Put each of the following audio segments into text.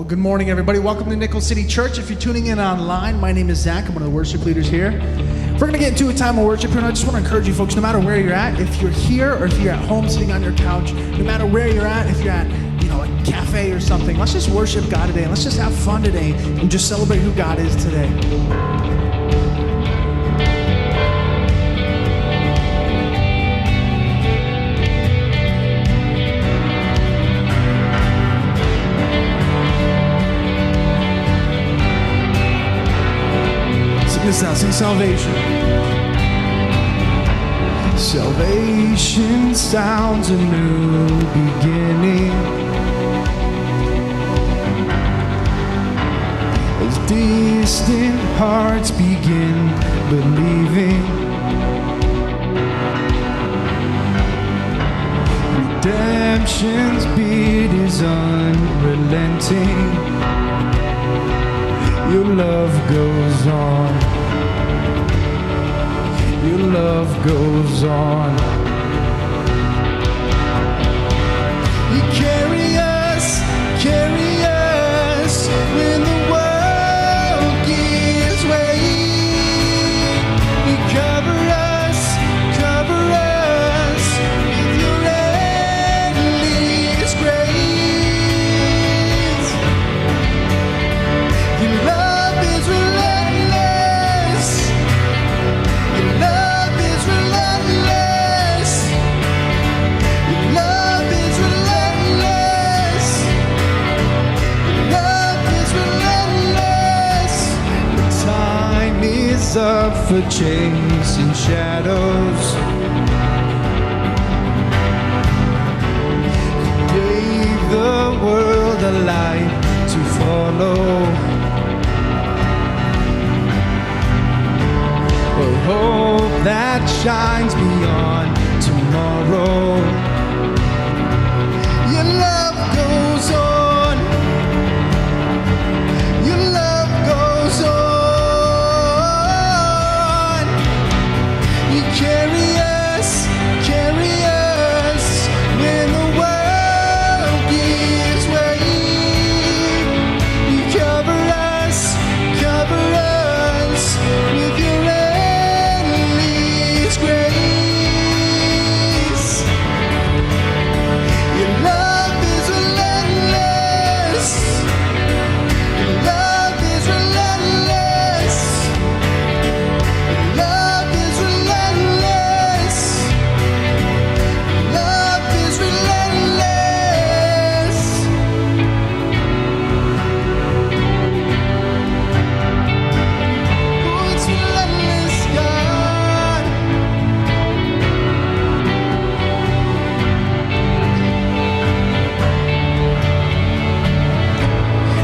Good morning, everybody. Welcome to Nickel City Church. If you're tuning in online, my name is Zach. I'm one of the worship leaders here. We're going to get into a time of worship here, and I just want to encourage you folks, no matter where you're at, if you're here or if you're at home sitting on your couch, no matter where you're at, if you're at, a cafe or something, let's just worship God today, and let's just have fun today, and just celebrate who God is today. This out, sing salvation. Salvation sounds a new beginning. As distant hearts begin believing, redemption's beat is unrelenting. Your love goes on. Your love goes on. You carry us when the world gives way. You cover us with your endless grace. Your love is relentless. Your love is relentless. Your love is relentless. Your love is relentless. The time is up for chasing shadows. You gave the world a light to follow. A hope that shines beyond tomorrow. Your love goes on. Your love goes on. You carry us when the world gives way. You cover us with your endless grace. Your love is relentless. Your love is relentless. Your love is relentless. Your love is relentless. Oh, it's relentless, God.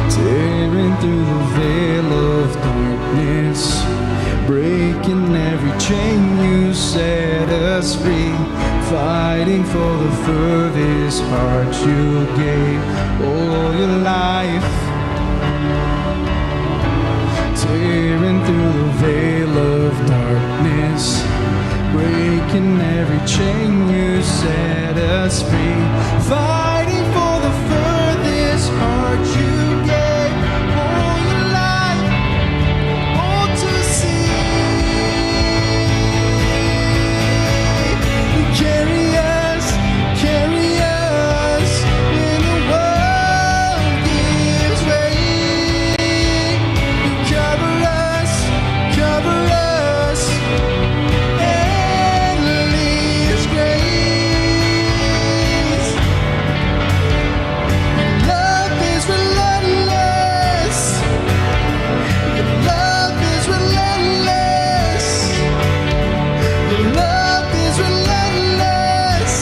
Tearing through the veil of darkness, breaking every chain, you set us free. Fighting for the furthest heart, you gave all your life. Tearing through the veil of darkness, breaking every chain, you set us free. Fighting for the furthest heart, you gave all your life, all to see. You carry us when the world gives way. You cover us endless grace. Your love is relentless. Your love is relentless. Your love is relentless.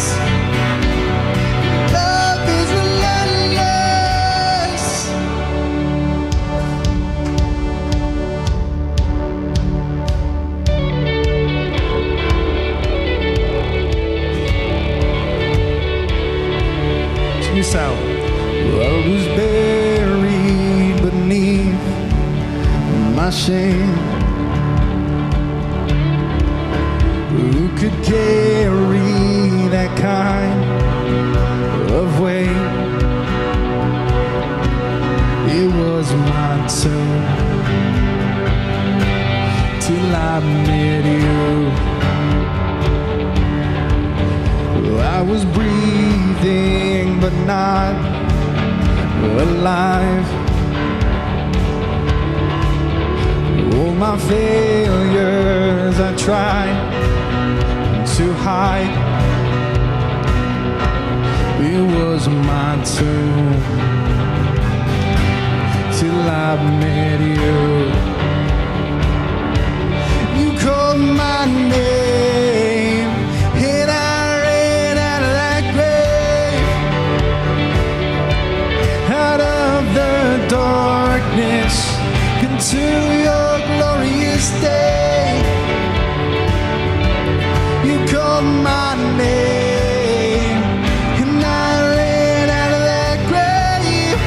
Your love is relentless. Sing this out. I was buried beneath my shame. Who could carry that kind of weight? was my turn till I met you. I was breathing but not alive. All my failures I tried to hide. It was my turn till I met you. You called my name and I ran out of that grave, out of the darkness into your glorious day. You called my name and I ran out of that grave,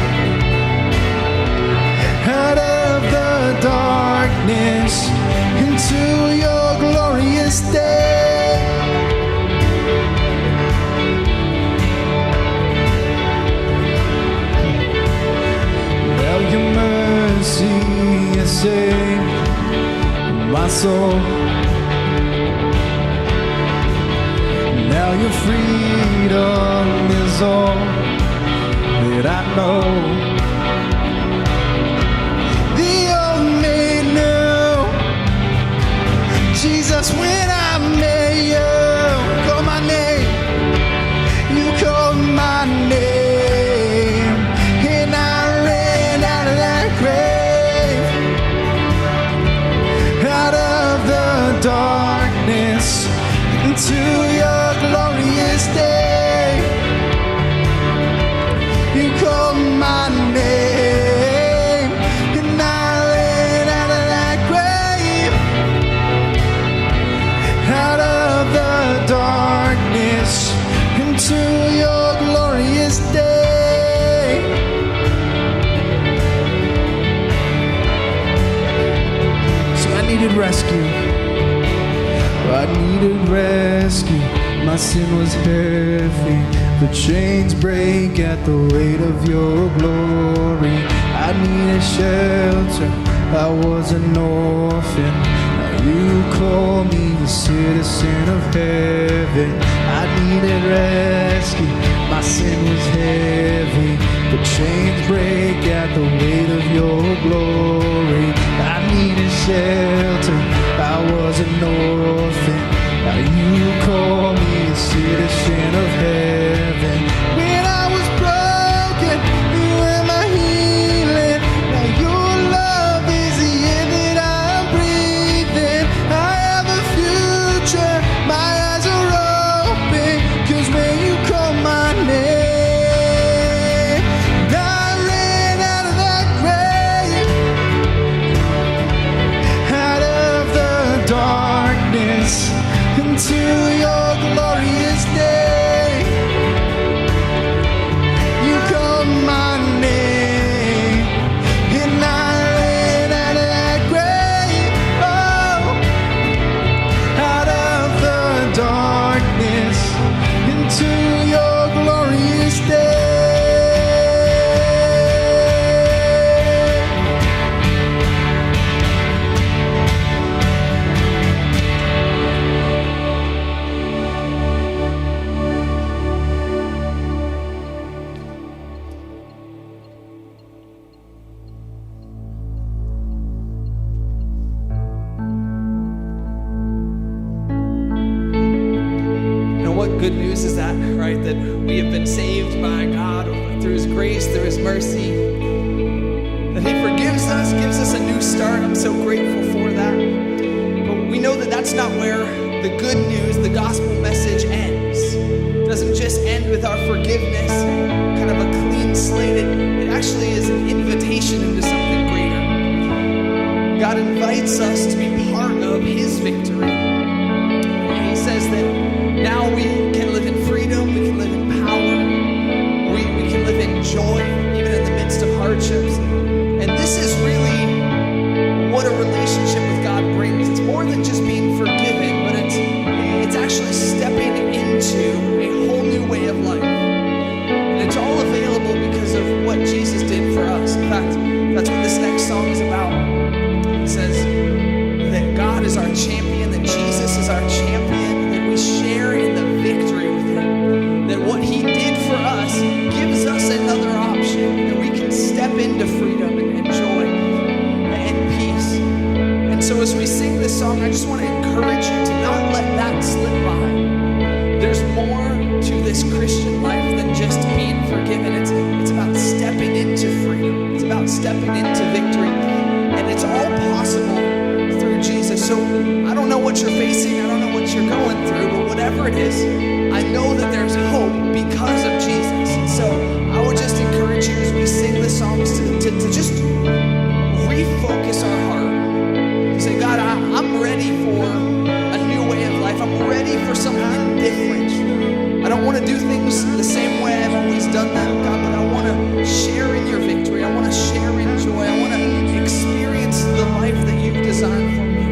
out of the darkness into your glorious day. Now your mercy has saved my soul. Now your freedom is all that I know. The old made new. Jesus, when I met you, call my name. You called my name and I ran out of that grave, out of the darkness into your glorious day. You called my name and I ran out of that grave, out of the darkness into your glorious day. So I needed rescue. I needed rescue. My sin was heavy. The chains break at the weight of your glory. I needed shelter. I was an orphan. Now you call me a citizen of heaven. I needed rescue. My sin was heavy. The chains break at the weight of your glory. I needed shelter. I was an orphan. Now you call me a citizen of heaven. When I was broken, you were my healing. Now your love is the air that I'm breathing. I have a future, my eyes are open, 'cause when you call my name, I ran out of that grave, out of the darkness into your glorious day. You called my name and I ran out of that grave, oh, out of the darkness into your glorious day. Good news is that, right? That we have been saved by God through His grace, through His mercy. That He forgives us, gives us a new start. I'm so grateful for that. But we know that that's not where the good news, the gospel message ends. It doesn't just end with our forgiveness, kind of a clean slate. It actually is an invitation into something greater. God invites us to be part of His victory. He says that now we can live in freedom, we can live in power, we can live in joy, even in the midst of hardships. And this is really what a relationship with God brings. It's more than just being forgiven, but it's actually stepping into a whole new way of life. And it's all available because of what Jesus did for us. In fact, so as we sing this song, I just want to encourage you to not let that slip by. There's more to this Christian life than just being forgiven. It's about stepping into freedom. It's about stepping into victory. And it's all possible through Jesus. So I don't know what you're facing. I don't know what you're going through. But whatever it is, I know that there's hope because of Jesus. And so I would just encourage you as we sing the songs to just refocus our heart. To say, God, I'm ready for a new way of life. I'm ready for something different. I don't want to do things the same way I've always done them, God, but I want to share in your victory. I want to share in joy. I want to experience the life that you've designed for me.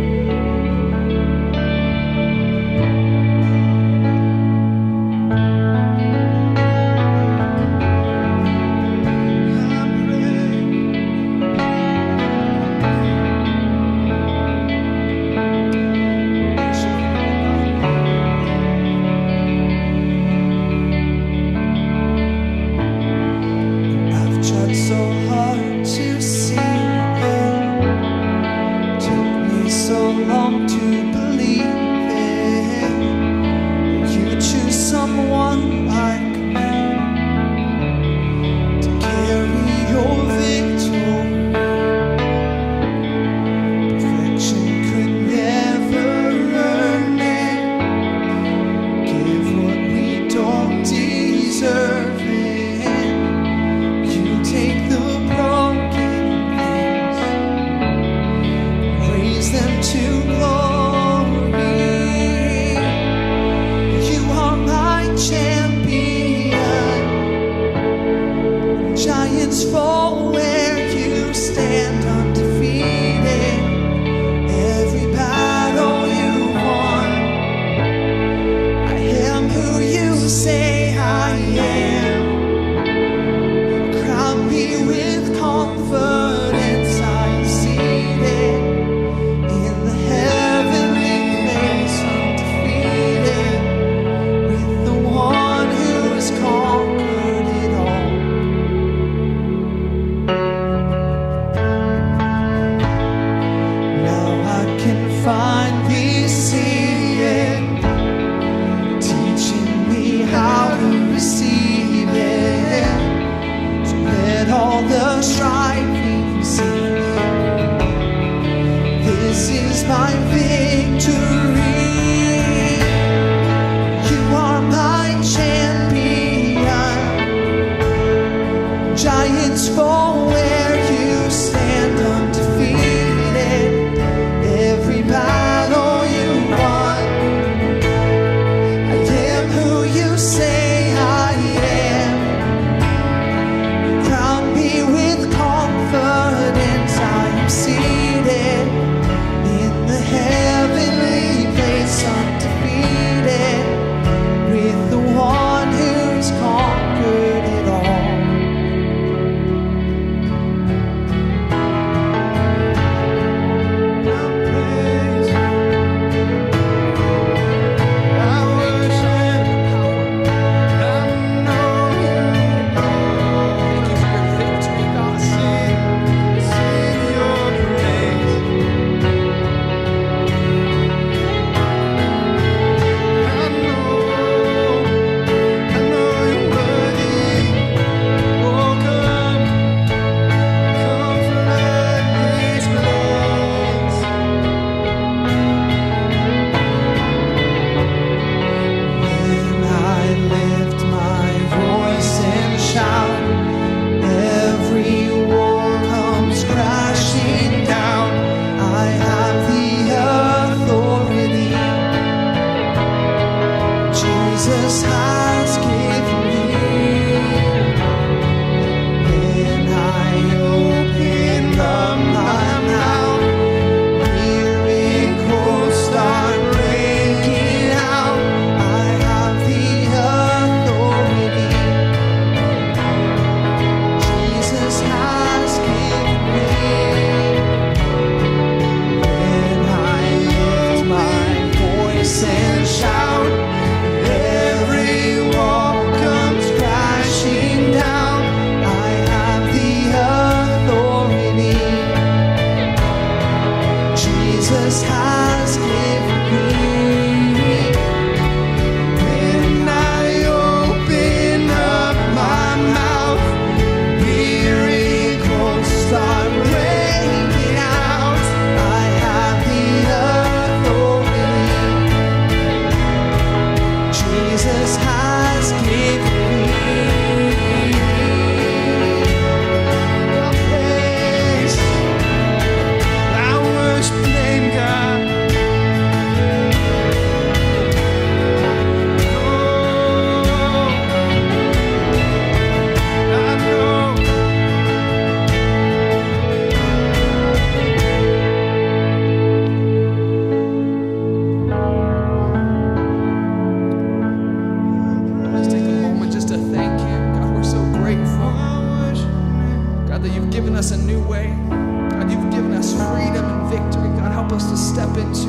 step into.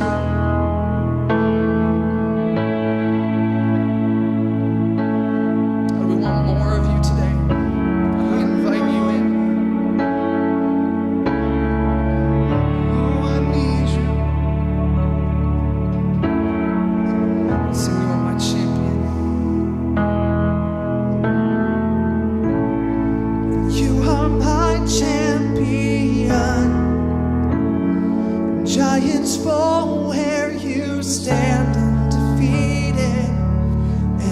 God, we want more of you today. We invite you in. Oh, I need you. Sing, you are my champion. You are my champion. Giants fall where you stand undefeated.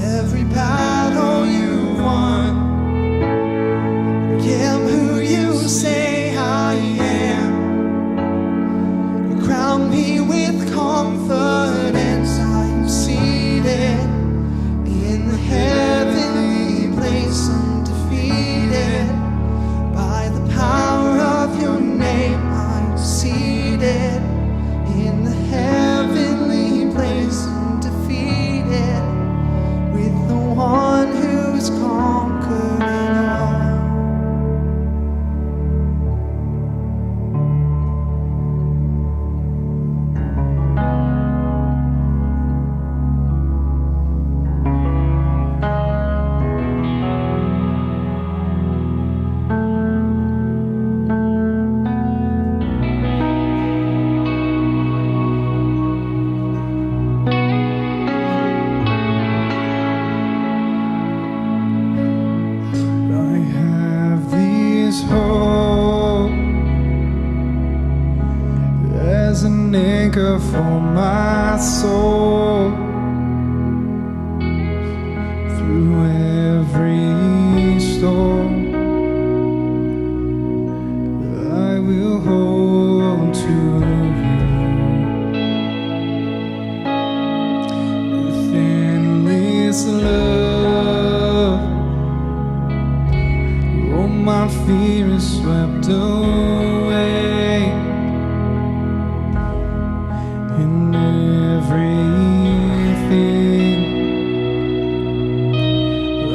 Every battle you won. I am who you say I am. You crown me with confidence. I am seated in the heavenly place, undefeated. By the power of your name, I'm seated in the heavenly place, undefeated, with the one who's conquered it all. I have this hope as an anchor for my soul. Through every storm, I will hold to you with endless love. Oh, my fear is swept away, in everything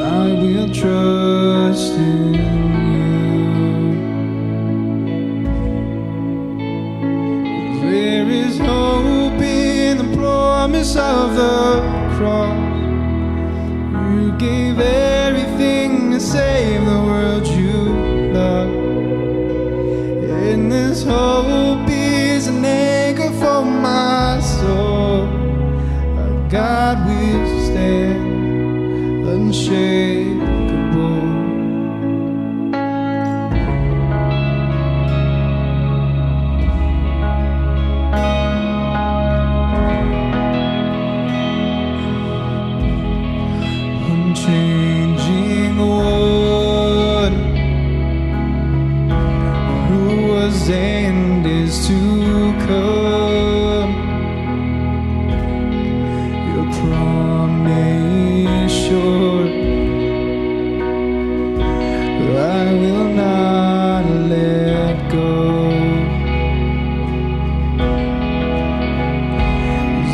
I will trust in you. There is hope in the promise of the cross. You gave everything to save the world you love. And this hope is an anchor for my soul. Our God will stand unshakable. Unchanging one who was and is to come. Your promise sure, I will not let go.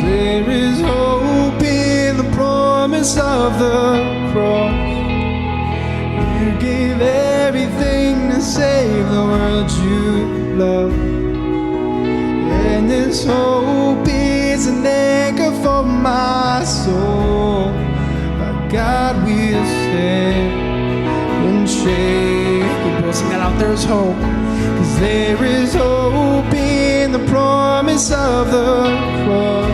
There is hope in the promise of the cross. You gave everything to save the world you love. And this hope is an anchor for my soul. Our God will stand unshakable. Sing that out. There's hope. 'Cause there is hope in the promise of the cross.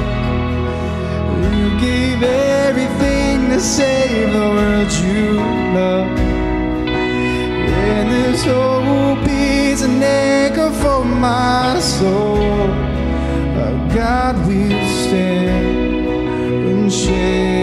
You gave everything to save the world you love. And this hope is an anchor for my soul. Our God will stand unshakable.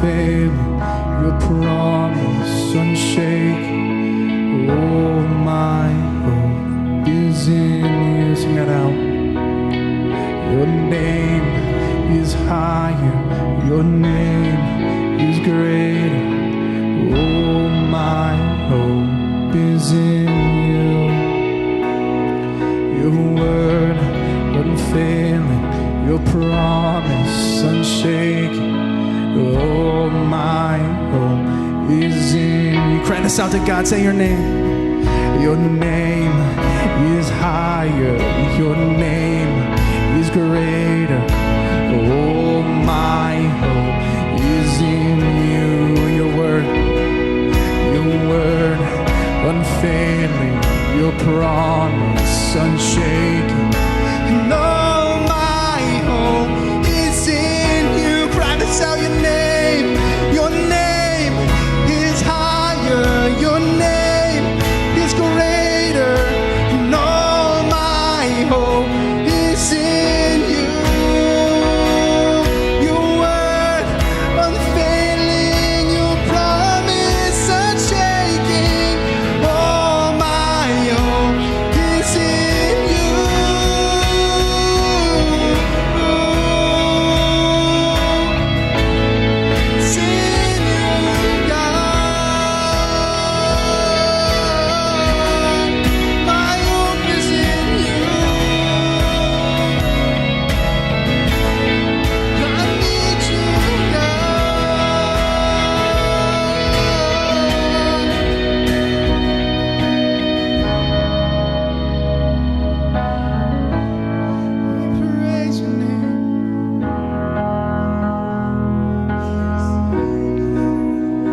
unfailing, your promise unshaken. Oh, my hope is in you. Sing that out. Your name is higher, your name is greater. Oh, my hope is in you. Your word unfailing, your promise unshaken. Oh, my hope is in you. Cry this out to God. Say your name. Your name is higher, your name is greater. Oh, my hope is in you. Your word unfailing, your promise unshaken. And all my hope is in you. Cry this out, your name is higher, your name is greater. And all my hope is in you. Your word unfailing, your promise unshaking. All my hope is in you. It's in you, God. My hope is in you. I need you, God. Praise your name.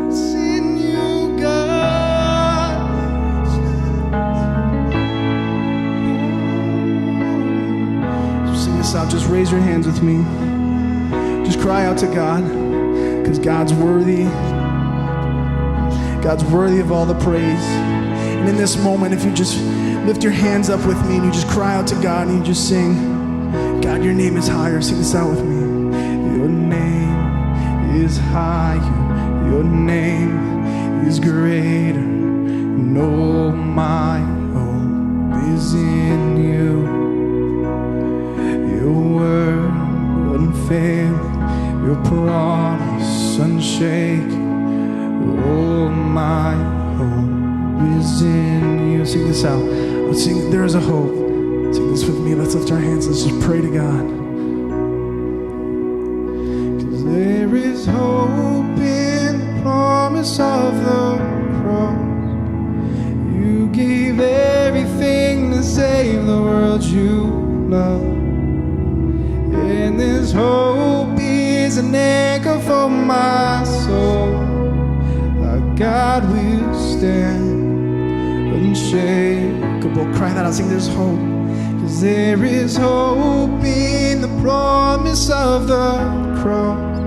It's in you, God. Sing this out. Just raise your hands with me. Just cry out to God, because God's worthy. God's worthy of all the praise. And in this moment, if you just lift your hands up with me and you just cry out to God and you just sing, God, your name is higher. Sing this out with me. Your name is higher, your name is greater. No, my hope is in you. Your word unfailing, your promise unshaken. Oh, my hope is in you. Sing this out. Let's sing, there is a hope. Sing this with me. Let's lift our hands. Let's just pray to God. 'Cause there is hope in the promise of the cross. You gave everything to save the world you love. And this hope is an anchor for my soul. Our God will stand unshakable. Cry that out. Sing, there's hope. 'Cause there is hope in the promise of the cross.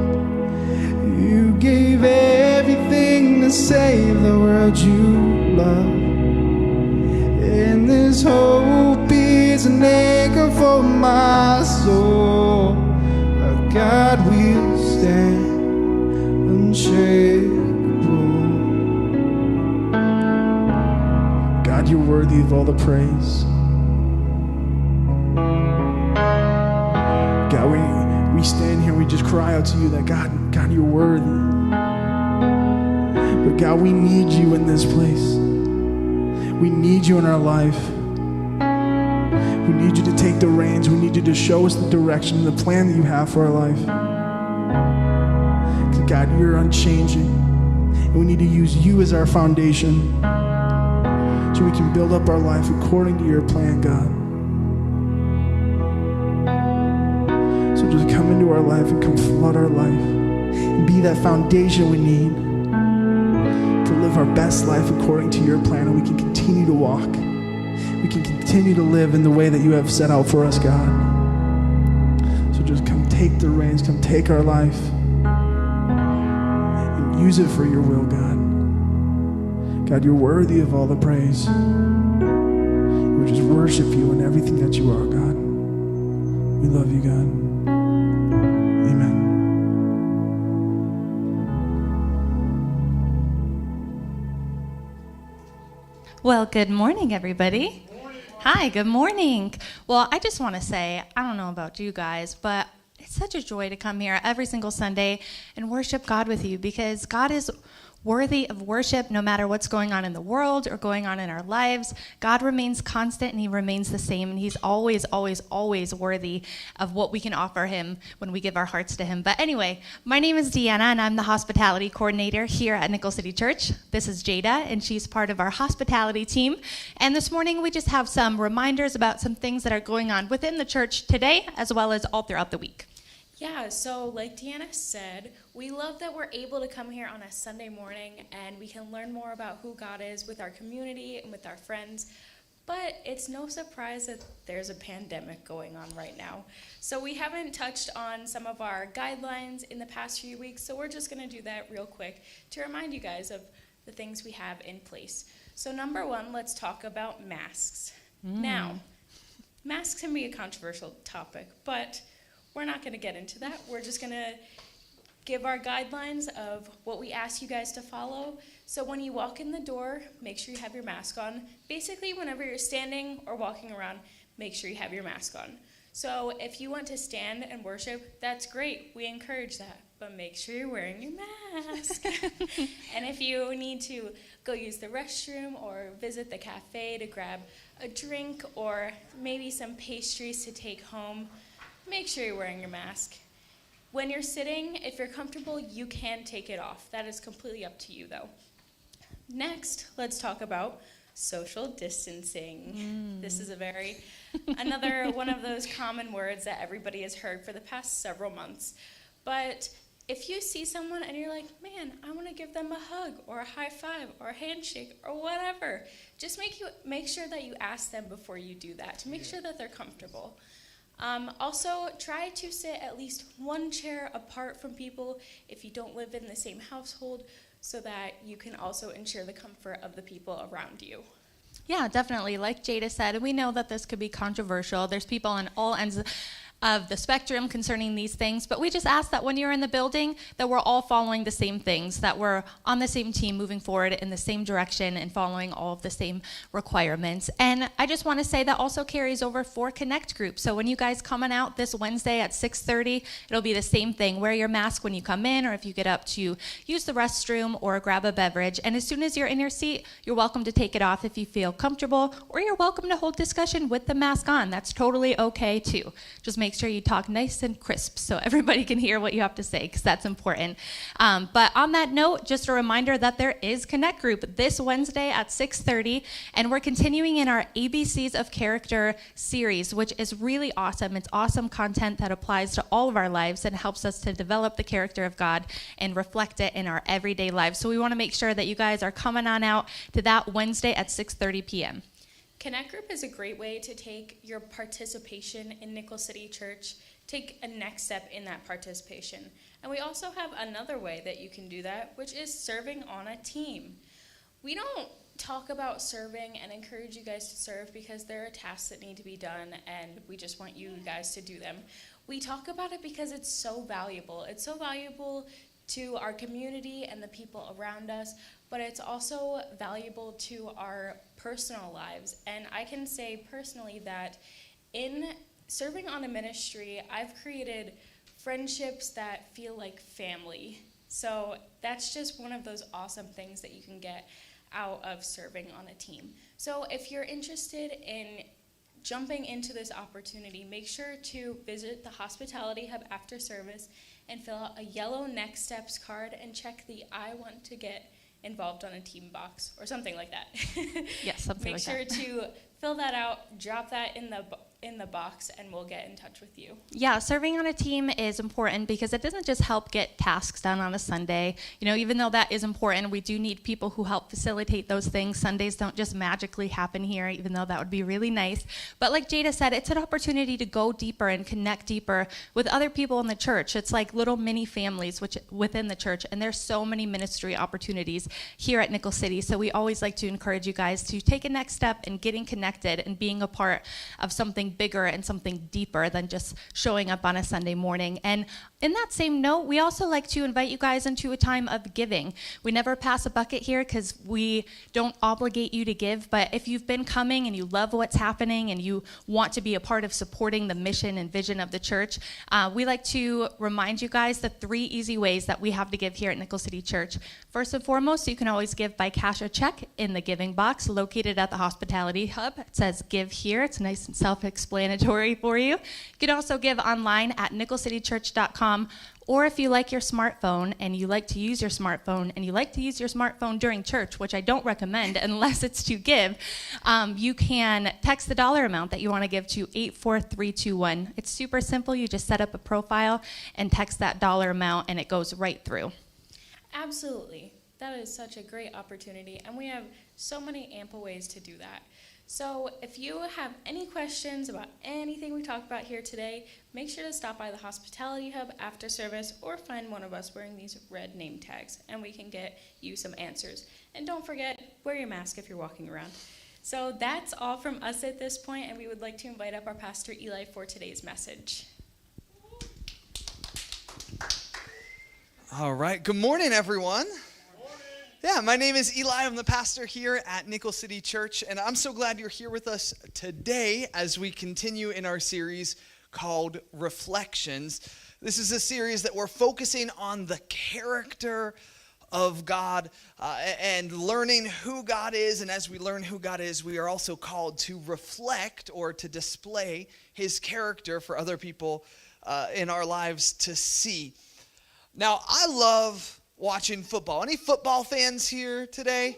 You gave everything to save the world you love. And this hope is an anchor for my soul. Our God will stand unshakable. God, you're worthy of all the praise. God, we stand here, we just cry out to you that God, you're worthy. But God, we need you in this place. We need you in our life. We need you to take the reins. We need you to show us the direction and the plan that you have for our life. 'Cause God, you're unchanging. And we need to use you as our foundation so we can build up our life according to your plan, God. So just come into our life and come flood our life and be that foundation we need to live our best life according to your plan, and we can continue to walk. We can continue to live in the way that you have set out for us, God. So just come take the reins, come take our life and use it for your will, God. God, you're worthy of all the praise. We just worship you in everything that you are, God. We love you, God. Amen. Well, good morning, everybody. Hi, good morning. Well, I just want to say, I don't know about you guys, but it's such a joy to come here every single Sunday and worship God with you, because God is worthy of worship no matter what's going on in the world or going on in our lives. God remains constant and he remains the same, and he's always, always, always worthy of what we can offer him when we give our hearts to him. But anyway, my name is Deanna and I'm the hospitality coordinator here at Nickel City Church. This is Jada and she's part of our hospitality team. And this morning we just have some reminders about some things that are going on within the church today as well as all throughout the week. Yeah, so like Deanna said, we love that we're able to come here on a Sunday morning and we can learn more about who God is with our community and with our friends. But it's no surprise that there's a pandemic going on right now. So we haven't touched on some of our guidelines in the past few weeks, so we're just going to do that real quick to remind you guys of the things we have in place. So number one, let's talk about masks. Now, masks can be a controversial topic, but we're not going to get into that. We're just going to give our guidelines of what we ask you guys to follow. So when you walk in the door, make sure you have your mask on. Basically, whenever you're standing or walking around, make sure you have your mask on. So if you want to stand and worship, that's great. We encourage that. But make sure you're wearing your mask. And if you need to go use the restroom or visit the cafe to grab a drink or maybe some pastries to take home, make sure you're wearing your mask. When you're sitting, if you're comfortable, you can take it off. That is completely up to you, though. Next, let's talk about social distancing. This is another one of those common words that everybody has heard for the past several months. But if you see someone and you're like, man, I want to give them a hug or a high five or a handshake or whatever, just make sure that you ask them before you do that to make sure that they're comfortable. Also, try to sit at least one chair apart from people if you don't live in the same household, so that you can also ensure the comfort of the people around you. Yeah, definitely. Like Jada said, we know that this could be controversial. There's people on all ends of the spectrum concerning these things, but we just ask that when you're in the building that we're all following the same things, that we're on the same team moving forward in the same direction and following all of the same requirements. And I just want to say that also carries over for Connect Group. So when you guys coming out this Wednesday at 6:30, it'll be the same thing. Wear your mask when you come in or if you get up to use the restroom or grab a beverage. And as soon as you're in your seat, you're welcome to take it off if you feel comfortable, or you're welcome to hold discussion with the mask on. That's totally okay too. Just make sure you talk nice and crisp so everybody can hear what you have to say, because that's important. But on that note, just a reminder that there is Connect Group this Wednesday at 6:30, and we're continuing in our ABCs of Character series, which is really awesome. It's awesome content that applies to all of our lives and helps us to develop the character of God and reflect it in our everyday lives. So we want to make sure that you guys are coming on out to that Wednesday at 6:30 p.m. Connect Group is a great way to take your participation in Nickel City Church, take a next step in that participation. And we also have another way that you can do that, which is serving on a team. We don't talk about serving and encourage you guys to serve because there are tasks that need to be done and we just want you guys to do them. We talk about it because it's so valuable. It's so valuable to our community and the people around us, but it's also valuable to our personal lives. And I can say personally that in serving on a ministry, I've created friendships that feel like family. So that's just one of those awesome things that you can get out of serving on a team. So if you're interested in jumping into this opportunity, make sure to visit the Hospitality Hub after service and fill out a yellow Next Steps card and check the I want to get involved on a team box or something like that. Yes, something like that. Make sure to fill that out, drop that in the box, and we'll get in touch with you. Yeah, serving on a team is important because it doesn't just help get tasks done on a Sunday. You know, even though that is important, we do need people who help facilitate those things. Sundays don't just magically happen here, even though that would be really nice. But like Jada said, it's an opportunity to go deeper and connect deeper with other people in the church. It's like little mini families within the church, and there's so many ministry opportunities here at Nickel City. So we always like to encourage you guys to take a next step in getting connected and being a part of something bigger and something deeper than just showing up on a Sunday morning. And In that same note, we also like to invite you guys into a time of giving. We never pass a bucket here because we don't obligate you to give, but if you've been coming and you love what's happening and you want to be a part of supporting the mission and vision of the church, we like to remind you guys the 3 easy ways that we have to give here at Nicholls City Church. First and foremost, you can always give by cash or check in the giving box located at the Hospitality Hub. It says give here. It's nice and self-explanatory for you. You can also give online at nicholscitychurch.com. Or if you like your smartphone and you like to use your smartphone and you like to use your smartphone during church, which I don't recommend unless it's to give, you can text the dollar amount that you want to give to 84321. It's super simple. You just set up a profile and text that dollar amount and it goes right through. Absolutely. That is such a great opportunity, and we have so many ample ways to do that. So if you have any questions about anything we talked about here today, make sure to stop by the Hospitality Hub after service or find one of us wearing these red name tags, and we can get you some answers. And don't forget, wear your mask if you're walking around. So that's all from us at this point, and we would like to invite up our Pastor Eli for today's message. All right. Good morning, everyone. Yeah, my name is Eli. I'm the pastor here at Nicholls City Church, and I'm so glad you're here with us today as we continue in our series called Reflections. This is a series that we're focusing on the character of God and learning who God is, and as we learn who God is, we are also called to reflect or to display his character for other people in our lives to see. Now, I love watching football. Any football fans here today?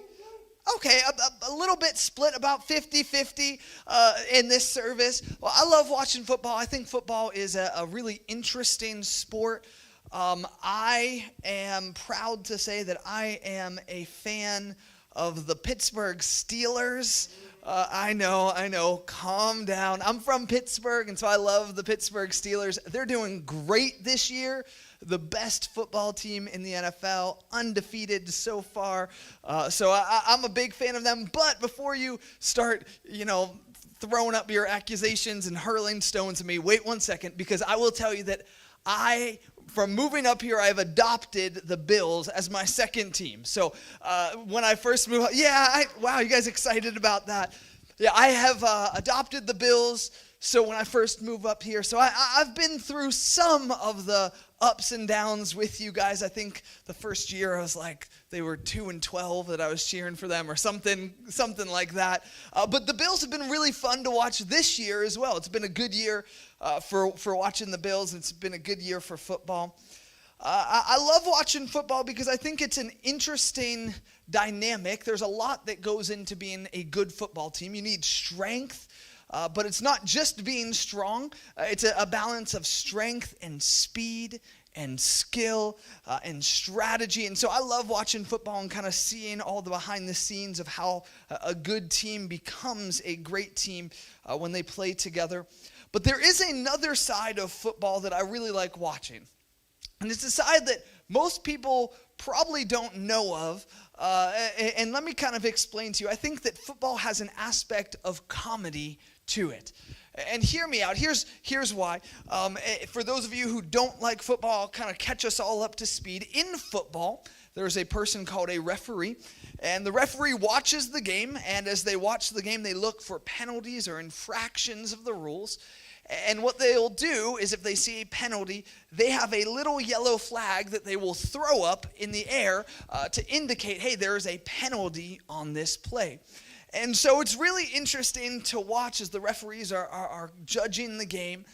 Okay, a little bit split, about 50-50 in this service. Well, I love watching football. I think football is a really interesting sport. I am proud to say that I am a fan of the Pittsburgh Steelers. I know, calm down. I'm from Pittsburgh, and so I love the Pittsburgh Steelers. They're doing great this year. The best football team in the NFL, undefeated so far. So I'm a big fan of them. But before you start, throwing up your accusations and hurling stones at me, wait 1 second, because I will tell you that from moving up here, I've adopted the Bills as my second team. So when I first moved up, wow, you guys excited about that? Yeah, I have adopted the Bills. So when I first moved up here, so I've been through some of the ups and downs with you guys. I think the first year I was like, they were 2-12 that I was cheering for them or something like that. But the Bills have been really fun to watch this year as well. It's been a good year for watching the Bills. It's been a good year for football. I love watching football because I think it's an interesting dynamic. There's a lot that goes into being a good football team. You need strength. But it's not just being strong. It's a balance of strength and speed and skill and strategy. And so I love watching football and kind of seeing all the behind the scenes of how a good team becomes a great team when they play together. But there is another side of football that I really like watching. And it's a side that most people probably don't know of. And let me kind of explain to you. I think that football has an aspect of comedy to it. And hear me out. Here's why. For those of you who don't like football, I'll kind of catch us all up to speed. In football, there's a person called a referee, and the referee watches the game, and as they watch the game, they look for penalties or infractions of the rules. And what they'll do is if they see a penalty, they have a little yellow flag that they will throw up in the air to indicate, hey, there is a penalty on this play. And so it's really interesting to watch as the referees are judging the game.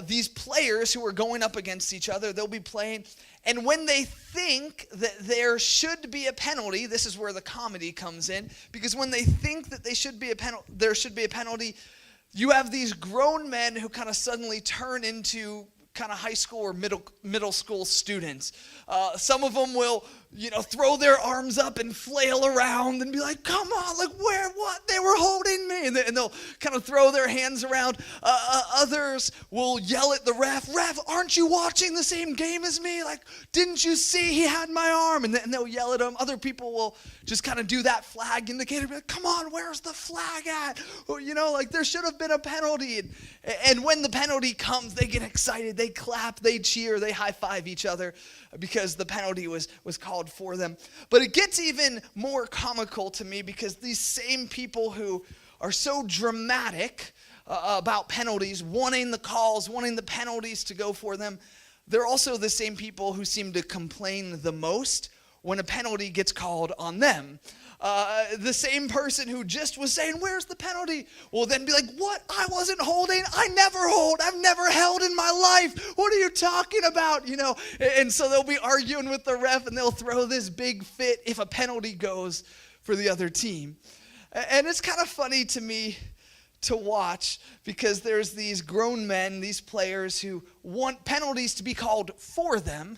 These players who are going up against each other, they'll be playing. And when they think that there should be a penalty, this is where the comedy comes in, because when they think that there should be a penalty, you have these grown men who kind of suddenly turn into kind of high school or middle school students. Some of them will, throw their arms up and flail around and be like, come on, like what? They were holding me. And they'll kind of throw their hands around. Others will yell at the ref, aren't you watching the same game as me? Like, didn't you see he had my arm? And they'll yell at him. Other people will just kind of do that flag indicator, be like, come on, where's the flag at? Or, like there should have been a penalty. And when the penalty comes, they get excited. they clap, they cheer, they high-five each other because the penalty was called for them. But it gets even more comical to me because these same people who are so dramatic about penalties, wanting the calls, wanting the penalties to go for them, they're also the same people who seem to complain the most when a penalty gets called on them. The same person who just was saying, where's the penalty? Will then be like, what? I wasn't holding. I never hold. I've never held in my life. What are you talking about? You know, and so they'll be arguing with the ref and they'll throw this big fit if a penalty goes for the other team. And it's kind of funny to me to watch because there's these grown men, these players who want penalties to be called for them.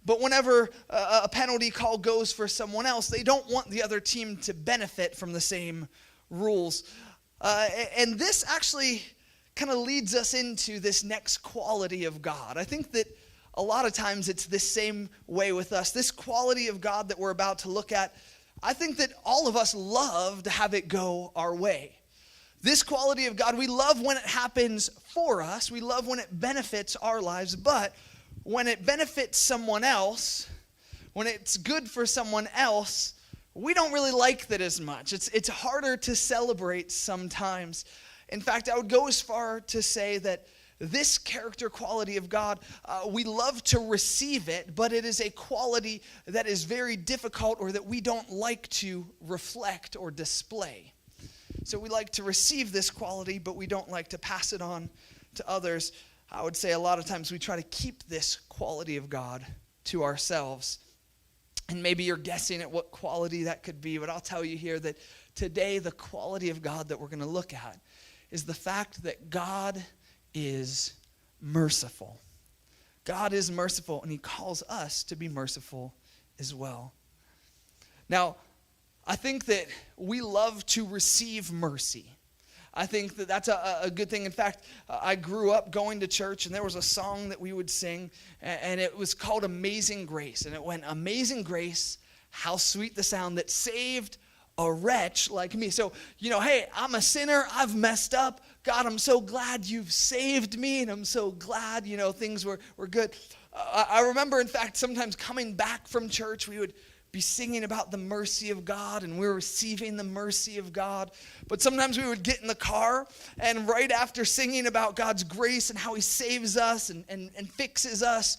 But whenever a penalty call goes for someone else, they don't want the other team to benefit from the same rules. And this actually kind of leads us into this next quality of God. I think that a lot of times it's this same way with us. This quality of God that we're about to look at, I think that all of us love to have it go our way. This quality of God, we love when it happens for us. We love when it benefits our lives, but when it benefits someone else, when it's good for someone else, we don't really like that as much. It's harder to celebrate sometimes. In fact, I would go as far to say that this character quality of God, we love to receive it, but it is a quality that is very difficult or that we don't like to reflect or display. So we like to receive this quality, but we don't like to pass it on to others. I would say a lot of times we try to keep this quality of God to ourselves. And maybe you're guessing at what quality that could be, but I'll tell you here that today the quality of God that we're going to look at is the fact that God is merciful. God is merciful, and he calls us to be merciful as well. Now, I think that we love to receive mercy. I think that that's a good thing. In fact, I grew up going to church, and there was a song that we would sing, and it was called Amazing Grace. And it went, Amazing Grace, how sweet the sound that saved a wretch like me. So, you know, hey, I'm a sinner. I've messed up. God, I'm so glad you've saved me, and I'm so glad, you know, things were good. I remember, in fact, sometimes coming back from church, we would be singing about the mercy of God, and we're receiving the mercy of God. But sometimes we would get in the car, and right after singing about God's grace and how he saves us and fixes us,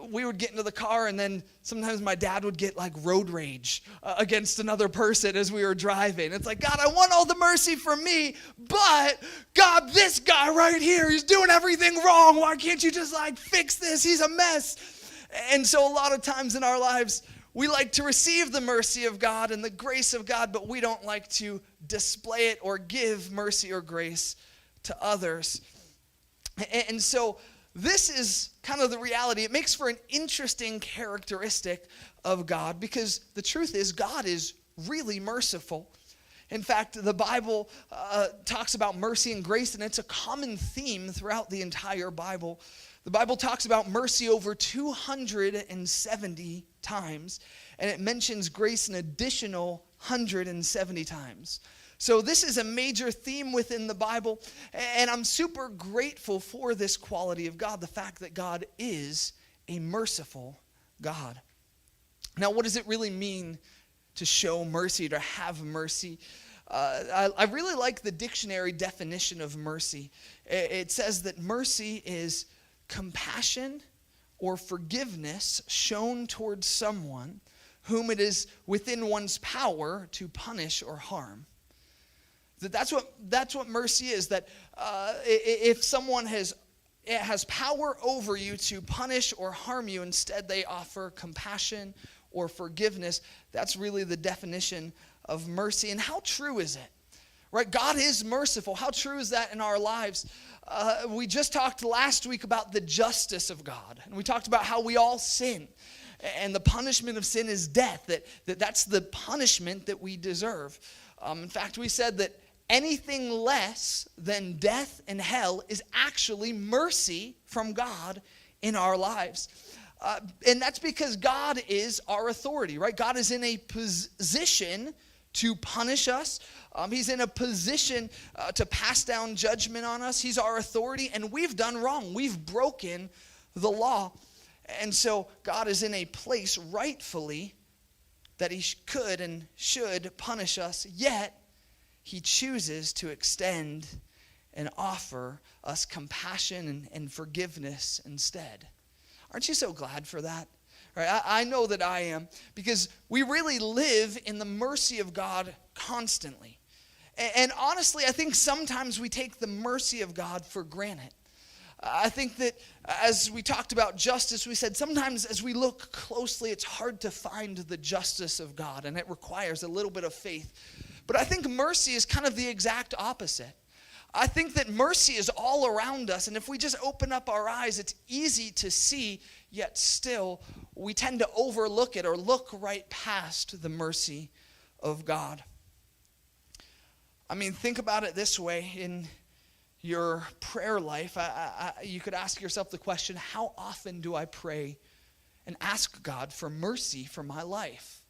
we would get into the car, and then sometimes my dad would get like road rage against another person as we were driving. It's like, God, I want all the mercy for me, but God, this guy right here, he's doing everything wrong. Why can't you just like fix this? He's a mess. And so a lot of times in our lives, we like to receive the mercy of God and the grace of God, but we don't like to display it or give mercy or grace to others. And so this is kind of the reality. It makes for an interesting characteristic of God because the truth is God is really merciful. In fact, the Bible talks about mercy and grace, and it's a common theme throughout the entire Bible. The Bible talks about mercy over 270 times, and it mentions grace an additional 170 times. So this is a major theme within the Bible, and I'm super grateful for this quality of God, the fact that God is a merciful God. Now, what does it really mean to show mercy, to have mercy? I really like the dictionary definition of mercy. It says that mercy is compassion or forgiveness shown towards someone whom it is within one's power to punish or harm. That's what mercy is, that if someone has power over you to punish or harm you, instead they offer compassion or forgiveness. That's really the definition of mercy. And how true is it? Right? God is merciful. How true is that in our lives? We just talked last week about the justice of God. And we talked about how we all sin. And the punishment of sin is death. That's the punishment that we deserve. In fact, we said that anything less than death and hell is actually mercy from God in our lives. And that's because God is our authority, right? God is in a position to punish us. He's in a position to pass down judgment on us. He's our authority, and we've done wrong. We've broken the law. And so God is in a place rightfully that he could and should punish us, yet he chooses to extend and offer us compassion and forgiveness instead. Aren't you so glad for that? Right? I know that I am, because we really live in the mercy of God constantly. And honestly, I think sometimes we take the mercy of God for granted. I think that as we talked about justice, we said sometimes as we look closely, it's hard to find the justice of God, and it requires a little bit of faith. But I think mercy is kind of the exact opposite. I think that mercy is all around us, and if we just open up our eyes, it's easy to see, yet still we tend to overlook it or look right past the mercy of God. I mean, think about it this way. In your prayer life, you could ask yourself the question, how often do I pray and ask God for mercy for my life?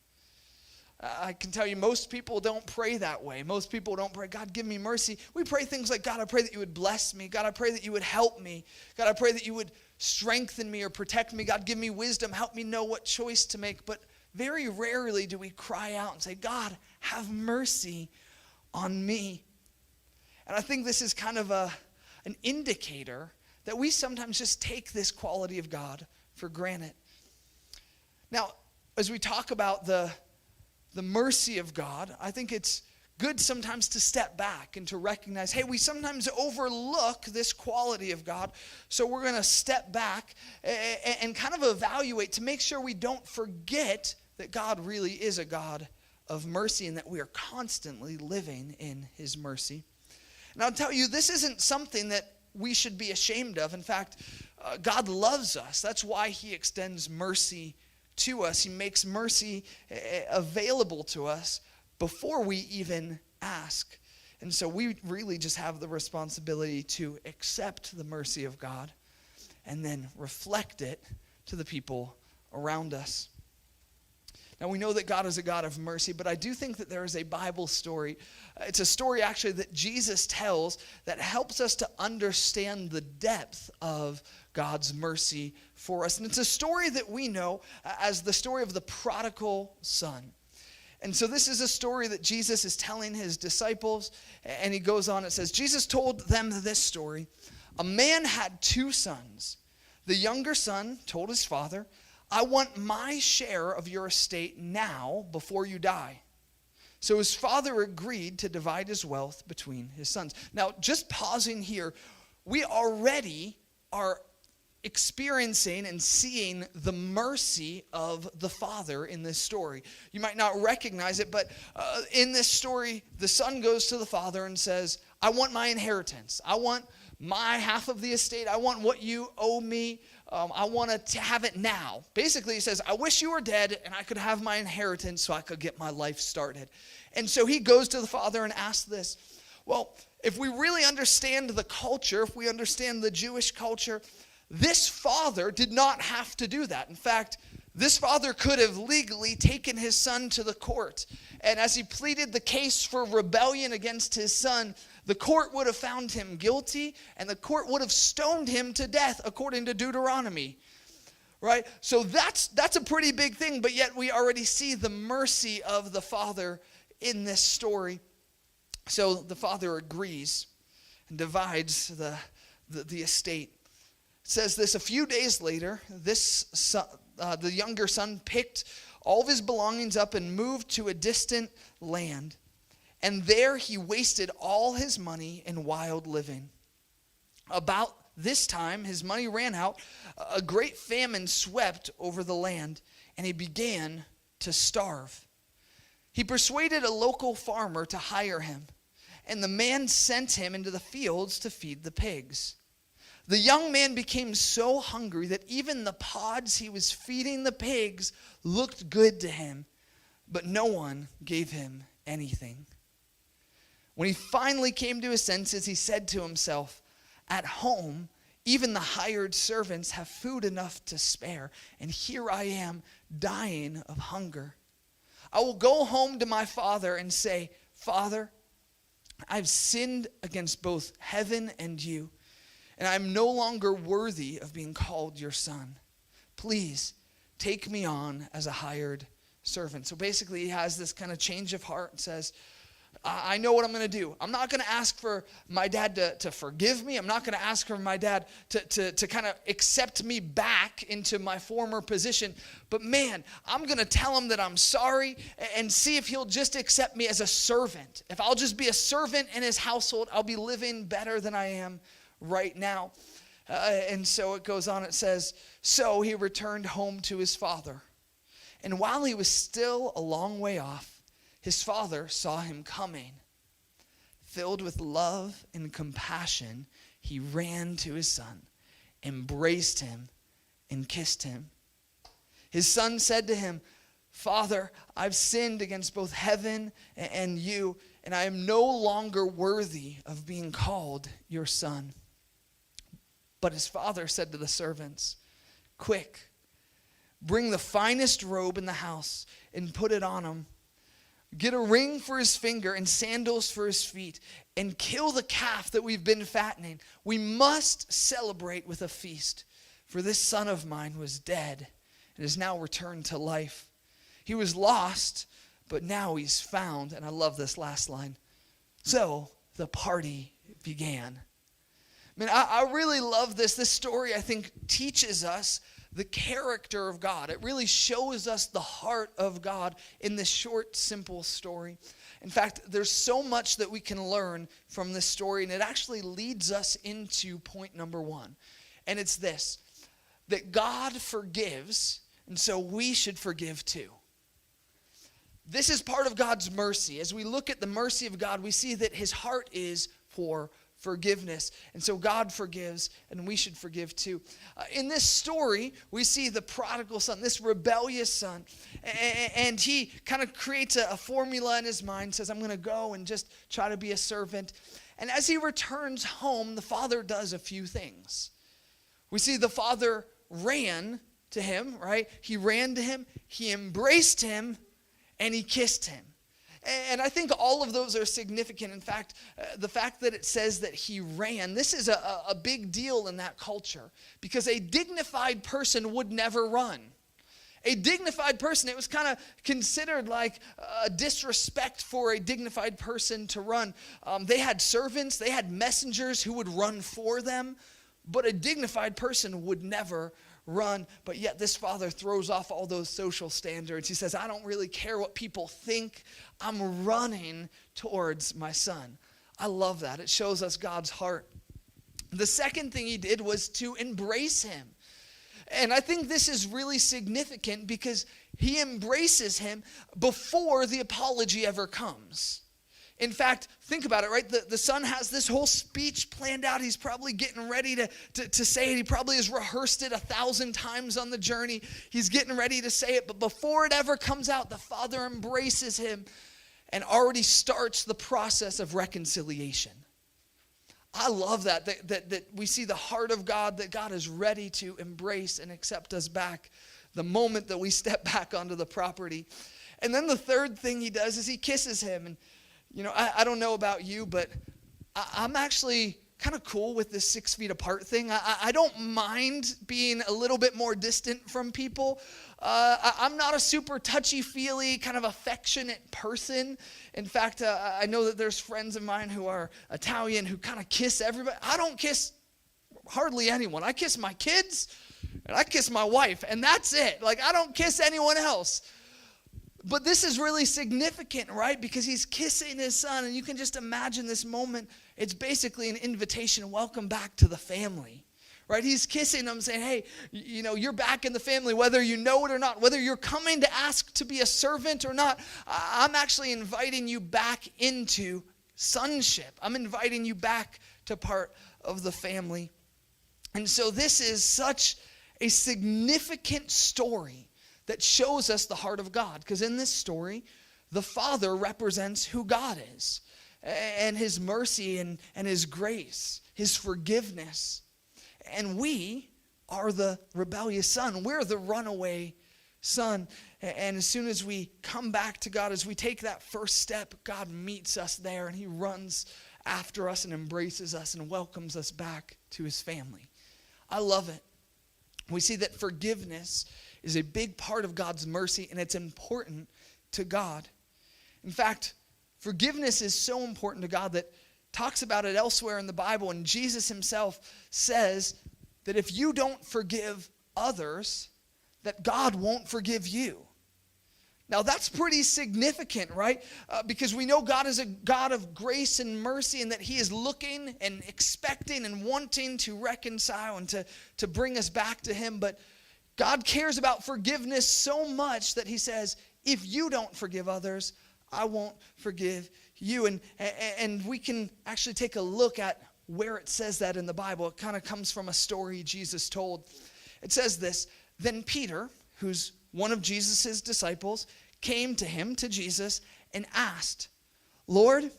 I can tell you most people don't pray that way. Most people don't pray, God, give me mercy. We pray things like, God, I pray that you would bless me. God, I pray that you would help me. God, I pray that you would strengthen me or protect me. God, give me wisdom. Help me know what choice to make. But very rarely do we cry out and say, God, have mercy on me. And I think this is kind of an indicator that we sometimes just take this quality of God for granted. Now, as we talk about the mercy of God, I think it's good sometimes to step back and to recognize, hey, we sometimes overlook this quality of God, so we're going to step back and kind of evaluate to make sure we don't forget that God really is a God of mercy and that we are constantly living in his mercy. And I'll tell you, this isn't something that we should be ashamed of. In fact, God loves us. That's why he extends mercy to us. He makes mercy available to us before we even ask. And so we really just have the responsibility to accept the mercy of God and then reflect it to the people around us. Now, we know that God is a God of mercy, but I do think that there is a Bible story. It's a story actually that Jesus tells that helps us to understand the depth of God's mercy for us. And it's a story that we know as the story of the prodigal son. And so this is a story that Jesus is telling his disciples, and he goes on, it says, Jesus told them this story. A man had 2 sons. The younger son told his father, I want my share of your estate now before you die. So his father agreed to divide his wealth between his sons. Now, just pausing here, we already are experiencing and seeing the mercy of the father in this story. You might not recognize it, but in this story, the son goes to the father and says, I want my inheritance. I want my half of the estate. I want what you owe me. I want to have it now. Basically, he says, I wish you were dead and I could have my inheritance so I could get my life started. And so he goes to the father and asks this. Well, if we really understand the culture, if we understand the Jewish culture, this father did not have to do that. In fact, this father could have legally taken his son to the court. And as he pleaded the case for rebellion against his son, the court would have found him guilty, and the court would have stoned him to death, according to Deuteronomy. Right? So that's a pretty big thing, but yet we already see the mercy of the father in this story. So the father agrees and divides the estate. It says this, a few days later, the younger son picked all of his belongings up and moved to a distant land. And there he wasted all his money in wild living. About this time, his money ran out. A great famine swept over the land, and he began to starve. He persuaded a local farmer to hire him, and the man sent him into the fields to feed the pigs. The young man became so hungry that even the pods he was feeding the pigs looked good to him, but no one gave him anything. When he finally came to his senses, he said to himself, at home, even the hired servants have food enough to spare, and here I am dying of hunger. I will go home to my father and say, Father, I've sinned against both heaven and you, and I'm no longer worthy of being called your son. Please take me on as a hired servant. So basically he has this kind of change of heart and says, I know what I'm going to do. I'm not going to ask for my dad to forgive me. I'm not going to ask for my dad to kind of accept me back into my former position. But man, I'm going to tell him that I'm sorry and see if he'll just accept me as a servant. If I'll just be a servant in his household, I'll be living better than I am right now. And so it goes on, it says, so he returned home to his father. And while he was still a long way off, his father saw him coming. Filled with love and compassion, he ran to his son, embraced him, and kissed him. His son said to him, Father, I've sinned against both heaven and you, and I am no longer worthy of being called your son. But his father said to the servants, quick, bring the finest robe in the house and put it on him. Get a ring for his finger and sandals for his feet, and kill the calf that we've been fattening. We must celebrate with a feast, for this son of mine was dead and is now returned to life. He was lost, but now he's found. And I love this last line. So the party began. I really love this. This story, I think, teaches us the character of God. It really shows us the heart of God in this short, simple story. In fact, there's so much that we can learn from this story, and it actually leads us into point number one. And it's this, that God forgives, and so we should forgive too. This is part of God's mercy. As we look at the mercy of God, we see that his heart is for forgiveness. And so God forgives, and we should forgive too. In this story, we see the prodigal son, this rebellious son, and he kind of creates a formula in his mind, says, I'm going to go and just try to be a servant. And as he returns home, the father does a few things. We see the father ran to him, right? He ran to him, he embraced him, and he kissed him. And I think all of those are significant. In fact, the fact that it says that he ran, this is a big deal in that culture, because a dignified person would never run. A dignified person, it was kind of considered like a disrespect for a dignified person to run. They had servants, they had messengers who would run for them, but a dignified person would never run. But yet this father throws off all those social standards. He says, I don't really care what people think. I'm running towards my son. I love that. It shows us God's heart. The second thing he did was to embrace him. And I think this is really significant because he embraces him before the apology ever comes. In fact, think about it, right? The son has this whole speech planned out. He's probably getting ready to say it. He probably has rehearsed it 1,000 times on the journey. He's getting ready to say it. But before it ever comes out, the father embraces him and already starts the process of reconciliation. I love that we see the heart of God, that God is ready to embrace and accept us back the moment that we step back onto the property. And then the third thing he does is he kisses him. And I don't know about you, but I'm actually kind of cool with this 6 feet apart thing. I don't mind being a little bit more distant from people. I'm not a super touchy-feely, kind of affectionate person. In fact, I know that there's friends of mine who are Italian who kind of kiss everybody. I don't kiss hardly anyone. I kiss my kids, and I kiss my wife, and that's it. Like, I don't kiss anyone else. But this is really significant, right? Because he's kissing his son, and you can just imagine this moment. It's basically an invitation, welcome back to the family, right? He's kissing him, saying, hey, you're back in the family, whether you know it or not, whether you're coming to ask to be a servant or not. I'm actually inviting you back into sonship. I'm inviting you back to part of the family. And so this is such a significant story that shows us the heart of God. Because in this story, the Father represents who God is, and his mercy and his grace, his forgiveness. And we are the rebellious son. We're the runaway Son. And as soon as we come back to God, as we take that first step, God meets us there and he runs after us and embraces us and welcomes us back to his family. I love it. We see that forgiveness is a big part of God's mercy, and it's important to God. In fact, forgiveness is so important to God that talks about it elsewhere in the Bible, and Jesus himself says that if you don't forgive others, that God won't forgive you. Now that's pretty significant, right? Because we know God is a God of grace and mercy, and that he is looking and expecting and wanting to reconcile and to bring us back to him. But God cares about forgiveness so much that he says, if you don't forgive others, I won't forgive you. And we can actually take a look at where it says that in the Bible. It kind of comes from a story Jesus told. It says this: then Peter, who's one of Jesus' disciples, came to him, to Jesus, and asked, Lord,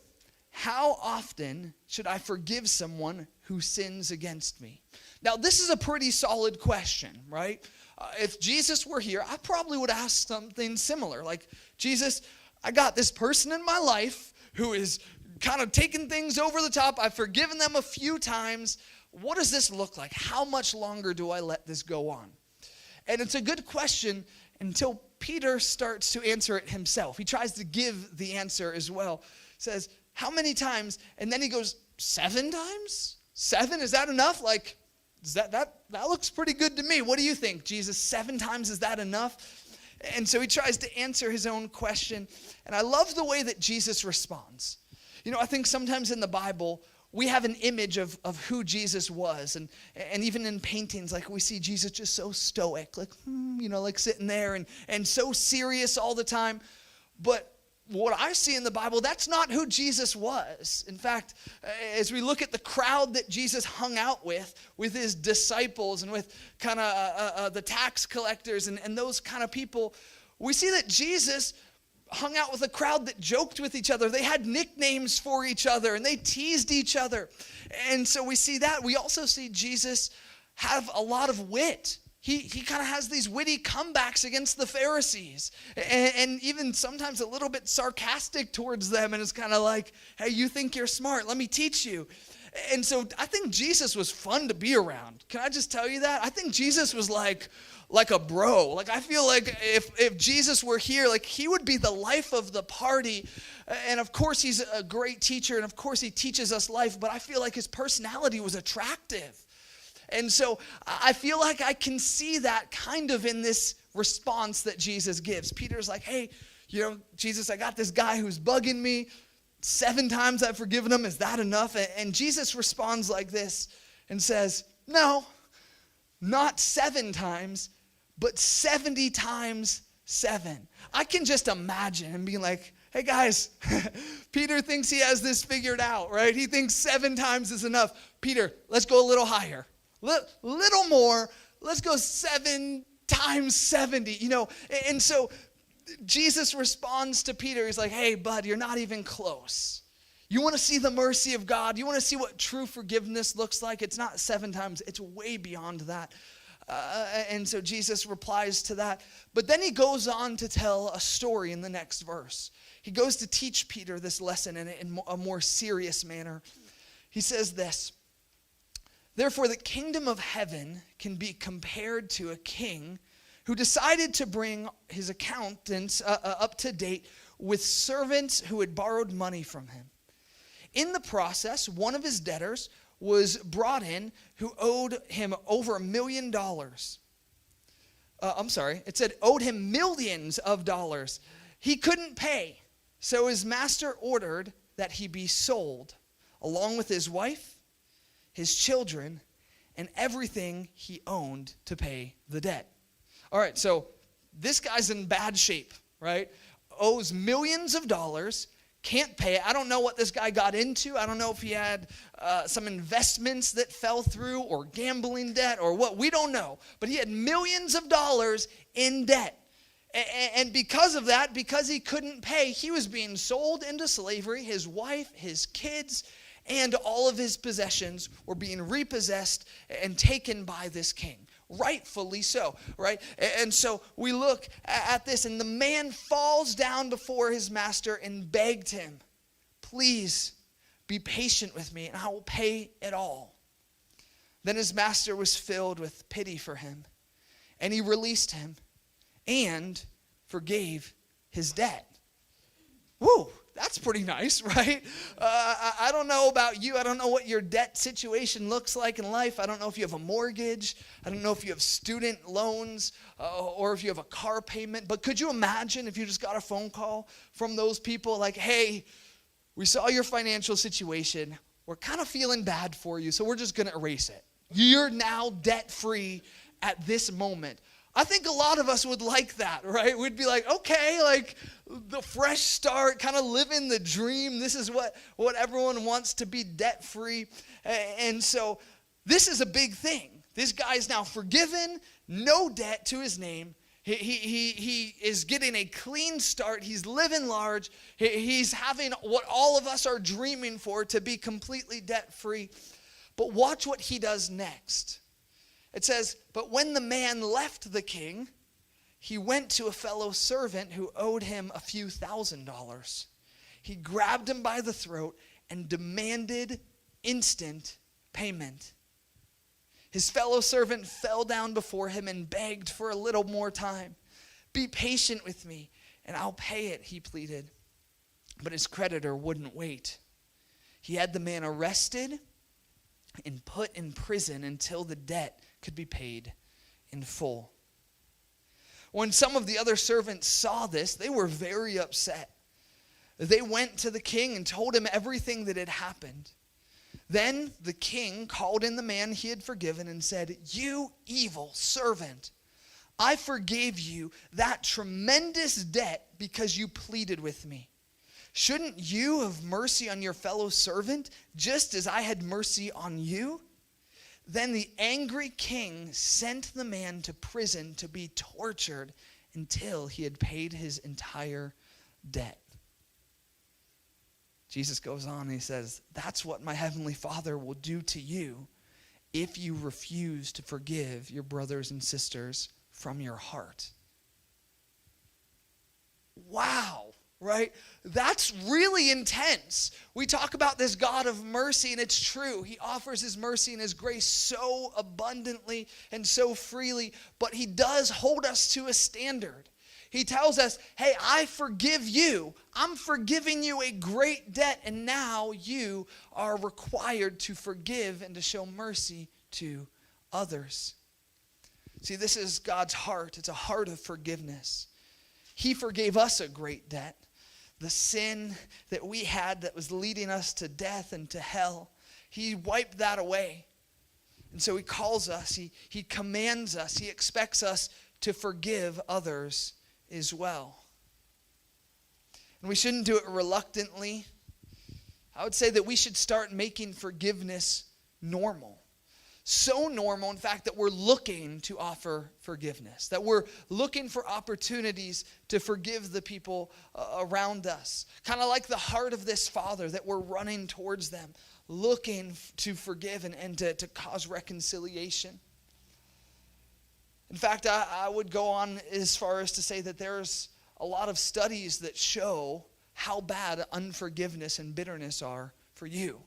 how often should I forgive someone who sins against me? Now, this is a pretty solid question, right? If Jesus were here, I probably would ask something similar. Like, Jesus, I got this person in my life who is kind of taking things over the top. I've forgiven them a few times. What does this look like? How much longer do I let this go on? And it's a good question until Peter starts to answer it himself. He tries to give the answer as well. Says, how many times? And then he goes, 7 times? 7? Is that enough? Like, that looks pretty good to me. What do you think, Jesus? 7 times, is that enough? And so he tries to answer his own question. And I love the way that Jesus responds. You know, I think sometimes in the Bible, we have an image of who Jesus was. And even in paintings, like we see Jesus just so stoic, like, like sitting there and so serious all the time. But what I see in the Bible, that's not who Jesus was. In fact, as we look at the crowd that Jesus hung out with his disciples and with kind of the tax collectors and those kind of people, we see that Jesus hung out with a crowd that joked with each other. They had nicknames for each other and they teased each other. And so we see that. We also see Jesus have a lot of wit. He kind of has these witty comebacks against the Pharisees and even sometimes a little bit sarcastic towards them. And it's kind of like, hey, you think you're smart? Let me teach you. And so I think Jesus was fun to be around. Can I just tell you that? I think Jesus was like a bro. Like, I feel like if Jesus were here, like, he would be the life of the party. And of course, he's a great teacher. And of course, he teaches us life. But I feel like his personality was attractive. And so I feel like I can see that kind of in this response that Jesus gives. Peter's like, hey, Jesus, I got this guy who's bugging me. 7 times I've forgiven him. Is that enough? And Jesus responds like this and says, no, not 7 times, but 70 times 7. I can just imagine him being like, hey guys, Peter thinks he has this figured out, right? He thinks 7 times is enough. Peter, let's go a little higher. Little more. Let's go 7 times 70, And so Jesus responds to Peter. He's like, hey, bud, you're not even close. You want to see the mercy of God? You want to see what true forgiveness looks like? It's not 7 times. It's way beyond that. And so Jesus replies to that. But then he goes on to tell a story in the next verse. He goes to teach Peter this lesson in a more serious manner. He says this: therefore, the kingdom of heaven can be compared to a king who decided to bring his accountants up to date with servants who had borrowed money from him. In the process, one of his debtors was brought in who owed him over $1 million. It said owed him millions of dollars. He couldn't pay, so his master ordered that he be sold, along with his wife, his children, and everything he owned to pay the debt. All right, so this guy's in bad shape, right? Owes millions of dollars, can't pay it. I don't know what this guy got into. I don't know if he had some investments that fell through or gambling debt or what. We don't know. But he had millions of dollars in debt. And because of that, because he couldn't pay, he was being sold into slavery. His wife, his kids, and all of his possessions were being repossessed and taken by this king. rightfully so, right? And so we look at this, and the man falls down before his master and begged him, please be patient with me and I will pay it all. Then his master was filled with pity for him, and he released him and forgave his debt. Woo, that's pretty nice, right? I don't know about you. I don't know what your debt situation looks like in life. I don't know if you have a mortgage. I don't know if you have student loans or if you have a car payment. But could you imagine if you just got a phone call from those people like, hey, we saw your financial situation. We're kind of feeling bad for you, so we're just going to erase it. You're now debt-free at this moment. I think a lot of us would like that, right? We'd be like, okay, like the fresh start, kind of living the dream. This is what everyone wants, to be debt-free. And so this is a big thing. This guy's now forgiven, no debt to his name. He is getting a clean start. He's living large. He's having what all of us are dreaming for, to be completely debt-free. But watch what he does next. It says, but when the man left the king, he went to a fellow servant who owed him a few $1,000s. He grabbed him by the throat and demanded instant payment. His fellow servant fell down before him and begged for a little more time. Be patient with me and I'll pay it, he pleaded. But his creditor wouldn't wait. He had the man arrested and put in prison until the debt could be paid in full. When some of the other servants saw this, they were very upset. They went to the king and told him everything that had happened. Then the king called in the man he had forgiven and said, you evil servant, I forgave you that tremendous debt because you pleaded with me. Shouldn't you have mercy on your fellow servant just as I had mercy on you? Then the angry king sent the man to prison to be tortured until he had paid his entire debt. Jesus goes on and he says, that's what my heavenly Father will do to you if you refuse to forgive your brothers and sisters from your heart. Wow. Right? That's really intense. We talk about this God of mercy, and it's true. He offers his mercy and his grace so abundantly and so freely, but he does hold us to a standard. He tells us, hey, I forgive you. I'm forgiving you a great debt, and now you are required to forgive and to show mercy to others. See, this is God's heart. It's a heart of forgiveness. He forgave us a great debt. The sin that we had that was leading us to death and to hell, he wiped that away. And so he calls us, he commands us, he expects us to forgive others as well. And we shouldn't do it reluctantly. I would say that we should start making forgiveness normal. So normal, in fact, that we're looking to offer forgiveness, that we're looking for opportunities to forgive the people around us. Kind of like the heart of this Father, that we're running towards them, looking to forgive and to cause reconciliation. In fact, I would go on as far as to say that there's a lot of studies that show how bad unforgiveness and bitterness are for you.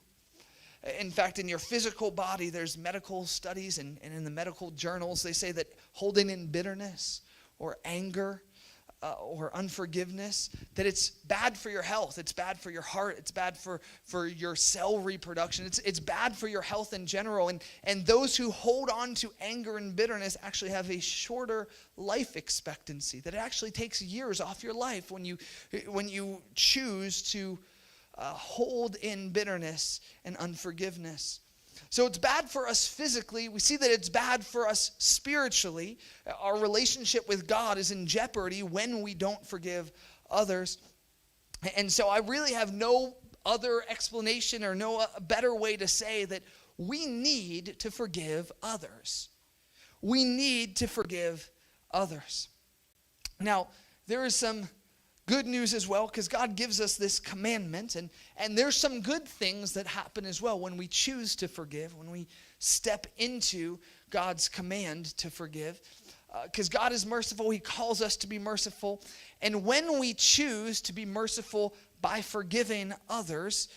In fact, in your physical body, there's medical studies, and in the medical journals, they say that holding in bitterness or anger or unforgiveness, that it's bad for your health. It's bad for your heart. It's bad for your cell reproduction. It's bad for your health in general. And those who hold on to anger and bitterness actually have a shorter life expectancy, that it actually takes years off your life when you choose to hold in bitterness and unforgiveness. So it's bad for us physically. We see that it's bad for us spiritually. Our relationship with God is in jeopardy when we don't forgive others. And so I really have no other explanation or no better way to say that we need to forgive others. We need to forgive others. Now, there is some good news as well, because God gives us this commandment, and there's some good things that happen as well when we choose to forgive, when we step into God's command to forgive. Because God is merciful, he calls us to be merciful. And when we choose to be merciful by forgiving others,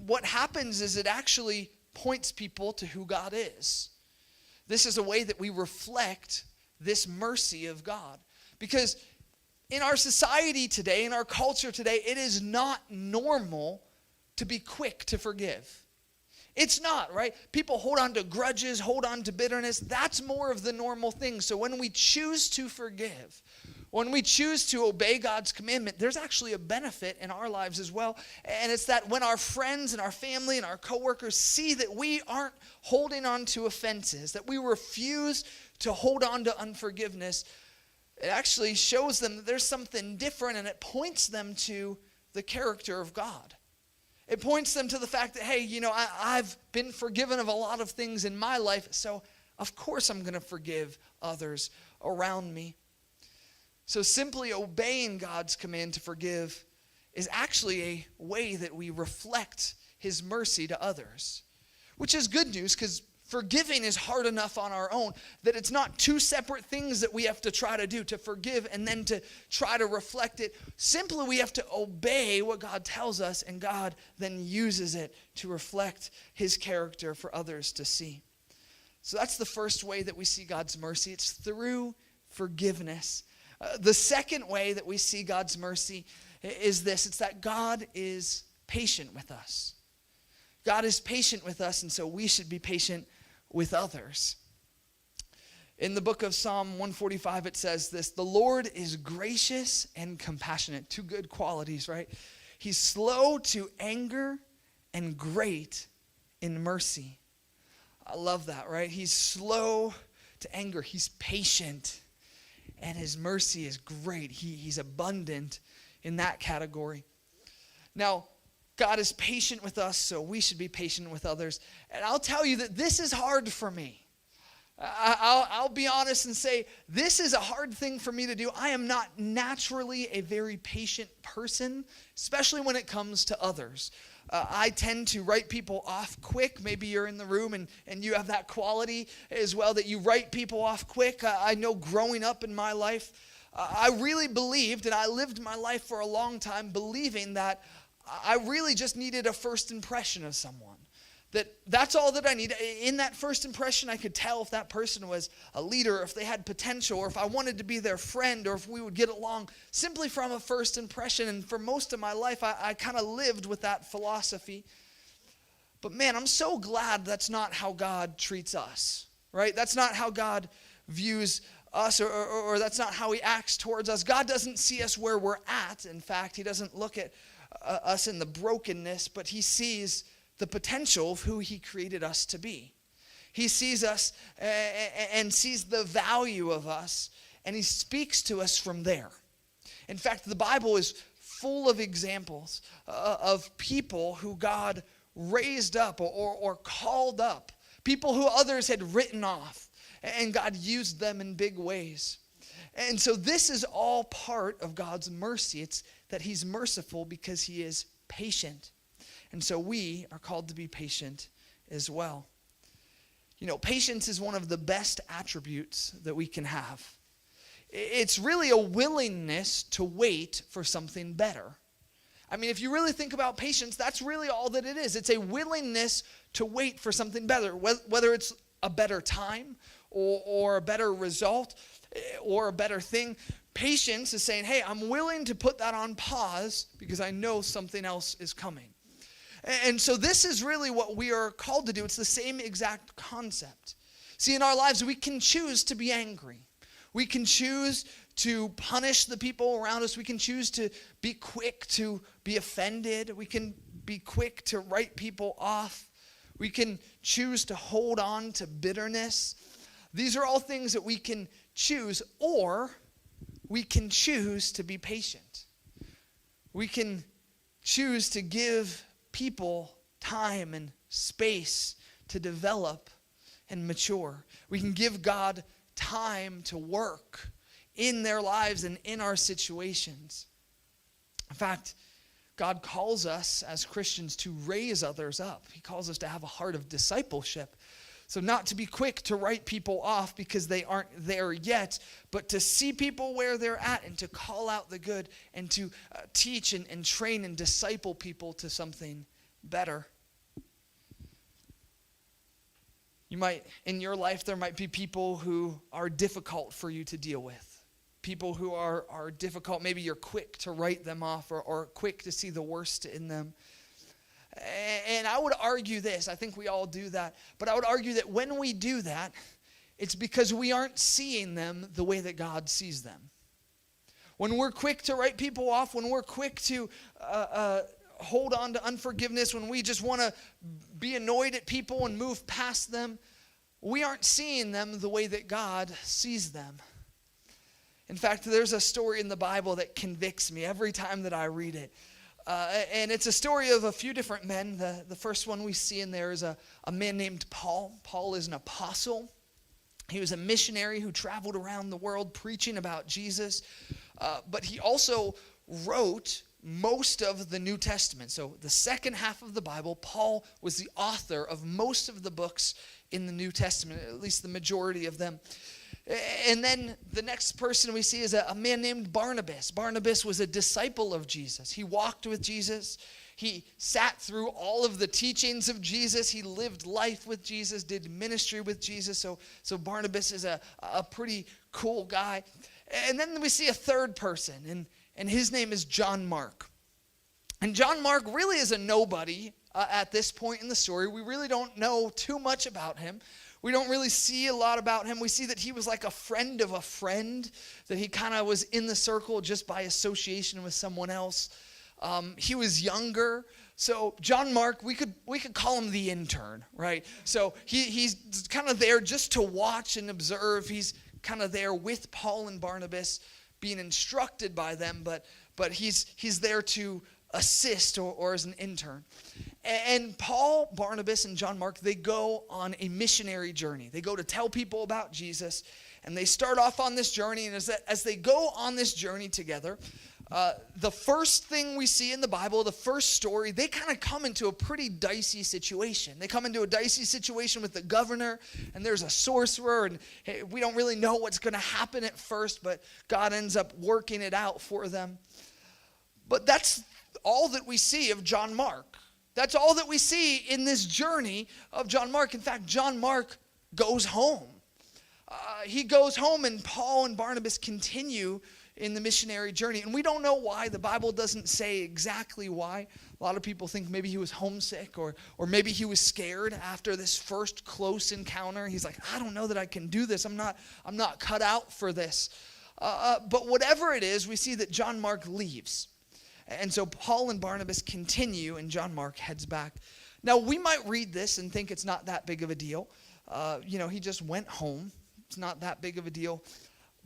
what happens is it actually points people to who God is. This is a way that we reflect this mercy of God. Because in our society today, in our culture today, it is not normal to be quick to forgive. It's not, right? People hold on to grudges, hold on to bitterness. That's more of the normal thing. So when we choose to forgive, when we choose to obey God's commandment, there's actually a benefit in our lives as well. And it's that when our friends and our family and our coworkers see that we aren't holding on to offenses, that we refuse to hold on to unforgiveness, it actually shows them that there's something different, and it points them to the character of God. It points them to the fact that, hey, you know, I've been forgiven of a lot of things in my life, so of course I'm going to forgive others around me. So simply obeying God's command to forgive is actually a way that we reflect his mercy to others, which is good news, because forgiving is hard enough on our own that it's not two separate things that we have to try to do, to forgive and then to try to reflect it. Simply, we have to obey what God tells us, and God then uses it to reflect his character for others to see. So that's the first way that we see God's mercy. It's through forgiveness. The second way that we see God's mercy is this. It's that God is patient with us. God is patient with us, and so we should be patient with others. In the book of Psalm 145, it says this: the Lord is gracious and compassionate. Two good qualities, right? He's slow to anger and great in mercy. I love that, right? He's slow to anger. He's patient, and his mercy is great. He's abundant in that category. Now, God is patient with us, so we should be patient with others. And I'll tell you that this is hard for me. I'll be honest and say, this is a hard thing for me to do. I am not naturally a very patient person, especially when it comes to others. I tend to write people off quick. Maybe you're in the room and you have that quality as well, that you write people off quick. I know growing up in my life, I really believed, and I lived my life for a long time believing that I really just needed a first impression of someone. That's all that I need. In that first impression, I could tell if that person was a leader, if they had potential, or if I wanted to be their friend, or if we would get along simply from a first impression. And for most of my life, I kind of lived with that philosophy. But man, I'm so glad that's not how God treats us, right? That's not how God views us, or that's not how he acts towards us. God doesn't see us where we're at. In fact, he doesn't look at us in the brokenness, but he sees the potential of who he created us to be. He sees us and sees the value of us, and he speaks to us from there. In fact, the Bible is full of examples of people who God raised up or called up, people who others had written off, and God used them in big ways. And so this is all part of God's mercy. It's that he's merciful because he is patient. And so we are called to be patient as well. You know, patience is one of the best attributes that we can have. It's really a willingness to wait for something better. I mean, if you really think about patience, that's really all that it is. It's a willingness to wait for something better, whether it's a better time or a better result or a better thing. Patience is saying, hey, I'm willing to put that on pause because I know something else is coming. And so this is really what we are called to do. It's the same exact concept. See, in our lives, we can choose to be angry. We can choose to punish the people around us. We can choose to be quick to be offended. We can be quick to write people off. We can choose to hold on to bitterness. These are all things that we can choose, or we can choose to be patient. We can choose to give people time and space to develop and mature. We can give God time to work in their lives and in our situations. In fact, God calls us as Christians to raise others up. He calls us to have a heart of discipleship. So not to be quick to write people off because they aren't there yet, but to see people where they're at and to call out the good and to teach and train and disciple people to something better. You might, in your life, there might be people who are difficult for you to deal with. People who are difficult. Maybe you're quick to write them off or quick to see the worst in them. And I would argue this, I think we all do that, but I would argue that when we do that, it's because we aren't seeing them the way that God sees them. When we're quick to write people off, when we're quick to hold on to unforgiveness, when we just want to be annoyed at people and move past them, we aren't seeing them the way that God sees them. In fact, there's a story in the Bible that convicts me every time that I read it. And it's a story of a few different men. The first one we see in there is a man named Paul. Paul is an apostle. He was a missionary who traveled around the world preaching about Jesus. But he also wrote most of the New Testament. So the second half of the Bible, Paul was the author of most of the books in the New Testament, at least the majority of them. And then the next person we see is a man named Barnabas. Barnabas was a disciple of Jesus. He walked with Jesus. He sat through all of the teachings of Jesus. He lived life with Jesus, did ministry with Jesus. So Barnabas is a pretty cool guy. And then we see a third person, and his name is John Mark. And John Mark really is a nobody at this point in the story. We really don't know too much about him. We don't really see a lot about him. We see that he was like a friend of a friend, that he kind of was in the circle just by association with someone else. He was younger. So John Mark, we could call him the intern, right? So he's kind of there just to watch and observe. He's kind of there with Paul and Barnabas, being instructed by them, but he's there to assist or as an intern. And Paul, Barnabas, and John Mark, they go on a missionary journey. They go to tell people about Jesus, and they start off on this journey. And as they go on this journey together, the first thing we see in the Bible, the first story, they kind of come into a pretty dicey situation. They come into a dicey situation with the governor, and there's a sorcerer, and hey, we don't really know what's going to happen at first, but God ends up working it out for them. But that's all that we see of John Mark. That's all that we see in this journey of John Mark. In fact, John Mark goes home. He goes home, and Paul and Barnabas continue in the missionary journey. And we don't know why. The Bible doesn't say exactly why. A lot of people think maybe he was homesick or maybe he was scared after this first close encounter. He's like, I don't know that I can do this. I'm not cut out for this. But whatever it is, we see that John Mark leaves. And so Paul and Barnabas continue, and John Mark heads back. Now, we might read this and think it's not that big of a deal. He just went home. It's not that big of a deal.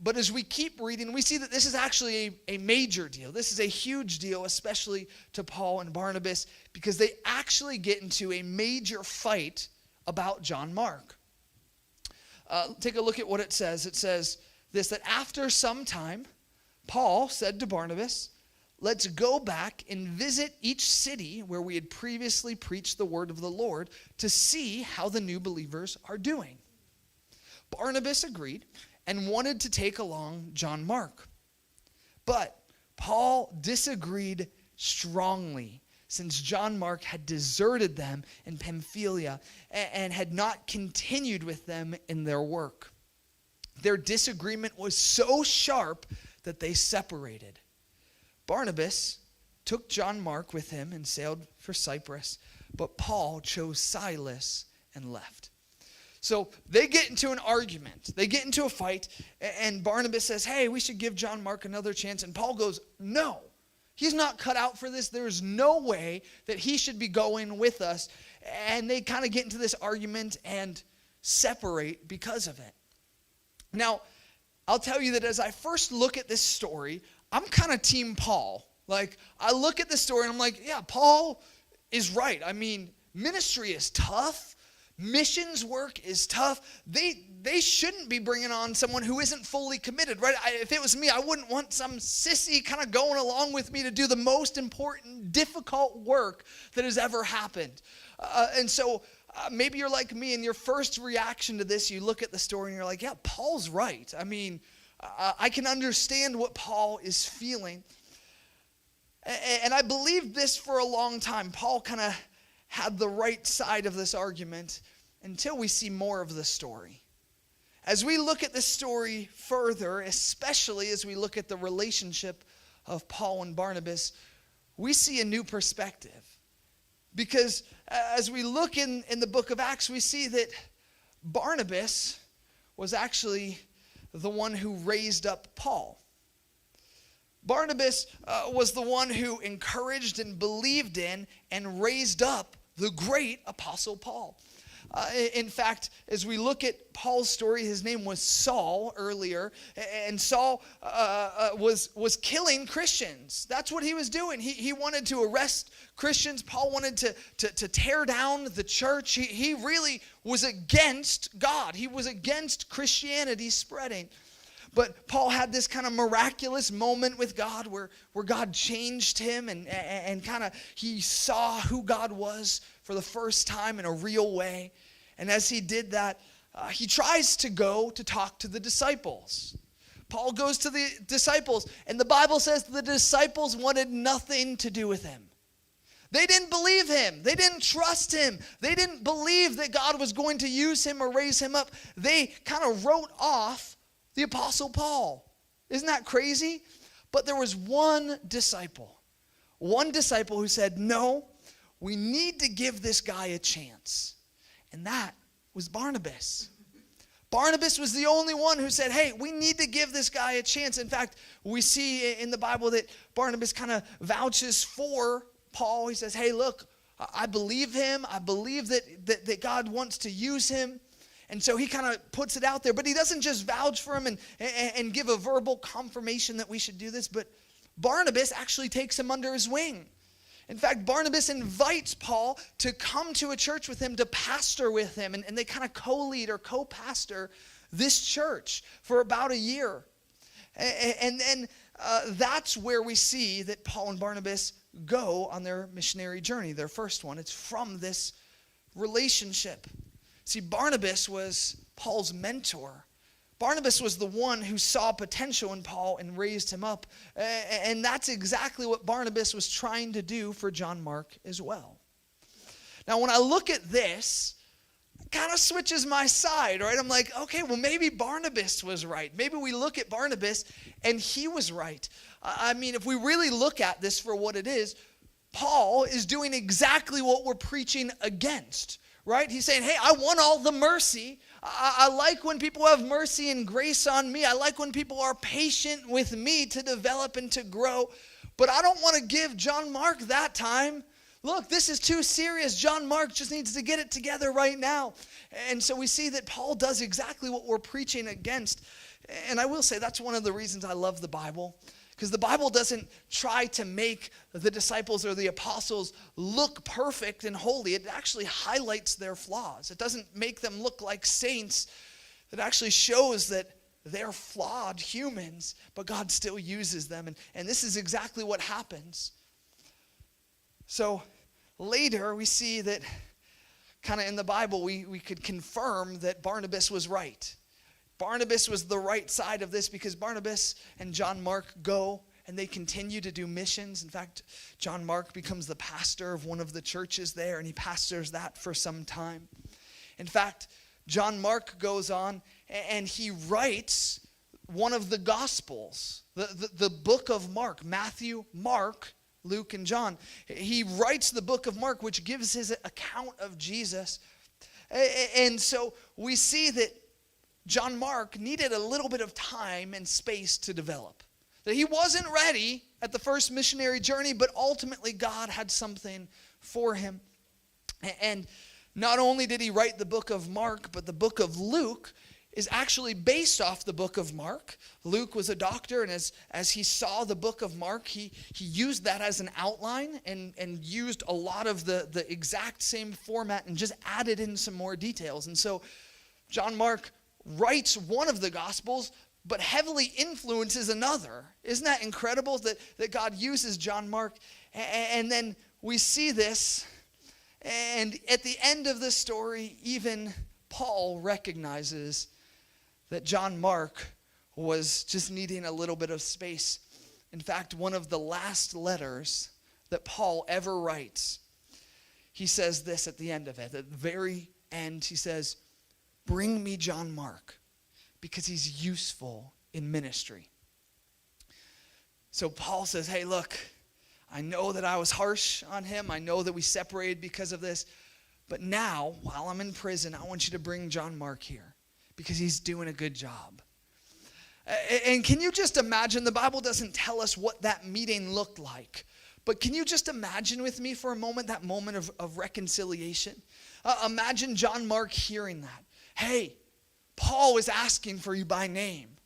But as we keep reading, we see that this is actually a major deal. This is a huge deal, especially to Paul and Barnabas, because they actually get into a major fight about John Mark. Take a look at what it says. It says this, that after some time, Paul said to Barnabas, let's go back and visit each city where we had previously preached the word of the Lord to see how the new believers are doing. Barnabas agreed and wanted to take along John Mark. But Paul disagreed strongly, since John Mark had deserted them in Pamphylia and had not continued with them in their work. Their disagreement was so sharp that they separated. Barnabas took John Mark with him and sailed for Cyprus, but Paul chose Silas and left. So they get into an argument. They get into a fight, and Barnabas says, hey, we should give John Mark another chance. And Paul goes, no, he's not cut out for this. There's no way that he should be going with us. And they kind of get into this argument and separate because of it. Now, I'll tell you that as I first look at this story, I'm kind of team Paul. Like, I look at this story and I'm like, yeah, Paul is right. I mean, ministry is tough. Missions work is tough. They shouldn't be bringing on someone who isn't fully committed, right? If it was me, I wouldn't want some sissy kind of going along with me to do the most important, difficult work that has ever happened. And so maybe you're like me and your first reaction to this, you look at the story and you're like, yeah, Paul's right. I mean, I can understand what Paul is feeling. And I believed this for a long time. Paul kind of had the right side of this argument until we see more of the story. As we look at this story further, especially as we look at the relationship of Paul and Barnabas, we see a new perspective. Because as we look in the book of Acts, we see that Barnabas was actually the one who raised up Paul. Barnabas was the one who encouraged and believed in and raised up the great apostle Paul. In fact, as we look at Paul's story, his name was Saul earlier, and Saul was killing Christians. That's what he was doing. He wanted to arrest Christians. Paul wanted to tear down the church. He really was against God. He was against Christianity spreading. But Paul had this kind of miraculous moment with God where God changed him and kind of he saw who God was for the first time in a real way. And as he did that, he tries to go to talk to the disciples. Paul goes to the disciples, and the Bible says the disciples wanted nothing to do with him. They didn't believe him. They didn't trust him. They didn't believe that God was going to use him or raise him up. They kind of wrote off the apostle Paul. Isn't that crazy? But there was one disciple who said, no, we need to give this guy a chance. And that was Barnabas. Barnabas was the only one who said, hey, we need to give this guy a chance. In fact, we see in the Bible that Barnabas kind of vouches for Paul. He says, hey, look, I believe him. I believe that God wants to use him. And so he kind of puts it out there. But he doesn't just vouch for him and give a verbal confirmation that we should do this. But Barnabas actually takes him under his wing. In fact, Barnabas invites Paul to come to a church with him, to pastor with him. And they kind of co-lead or co-pastor this church for about a year. And then that's where we see that Paul and Barnabas go on their missionary journey, their first one. It's from this relationship. See, Barnabas was Paul's mentor. Barnabas was the one who saw potential in Paul and raised him up. And that's exactly what Barnabas was trying to do for John Mark as well. Now, when I look at this, it kind of switches my side, right? I'm like, okay, well, maybe Barnabas was right. Maybe we look at Barnabas and he was right. I mean, if we really look at this for what it is, Paul is doing exactly what we're preaching against. Right? He's saying, hey, I want all the mercy. I like when people have mercy and grace on me. I like when people are patient with me to develop and to grow. But I don't want to give John Mark that time. Look, this is too serious. John Mark just needs to get it together right now. And so we see that Paul does exactly what we're preaching against. And I will say that's one of the reasons I love the Bible. Because the Bible doesn't try to make the disciples or the apostles look perfect and holy. It actually highlights their flaws. It doesn't make them look like saints. It actually shows that they're flawed humans, but God still uses them. And this is exactly what happens. So later we see that kind of in the Bible we could confirm that Barnabas was right. Barnabas was the right side of this because Barnabas and John Mark go and they continue to do missions. In fact, John Mark becomes the pastor of one of the churches there, and he pastors that for some time. In fact, John Mark goes on and he writes one of the Gospels, the book of Mark, Matthew, Mark, Luke, and John. He writes the book of Mark, which gives his account of Jesus. And so we see that John Mark needed a little bit of time and space to develop. That he wasn't ready at the first missionary journey, but ultimately God had something for him. And not only did he write the book of Mark, but the book of Luke is actually based off the book of Mark. Luke was a doctor, and as he saw the book of Mark, he used that as an outline and used a lot of the exact same format and just added in some more details. And so John Mark writes one of the Gospels, but heavily influences another. Isn't that incredible that God uses John Mark? And then we see this, And at the end of this story, even Paul recognizes that John Mark was just needing a little bit of space. In fact, one of the last letters that Paul ever writes, he says this at the end of it. At the very end, he says, "Bring me John Mark, because he's useful in ministry." So Paul says, hey, look, I know that I was harsh on him. I know that we separated because of this. But now, while I'm in prison, I want you to bring John Mark here because he's doing a good job. And can you just imagine, the Bible doesn't tell us what that meeting looked like. But can you just imagine with me for a moment that moment of reconciliation? Imagine John Mark hearing that. Hey, Paul is asking for you by name.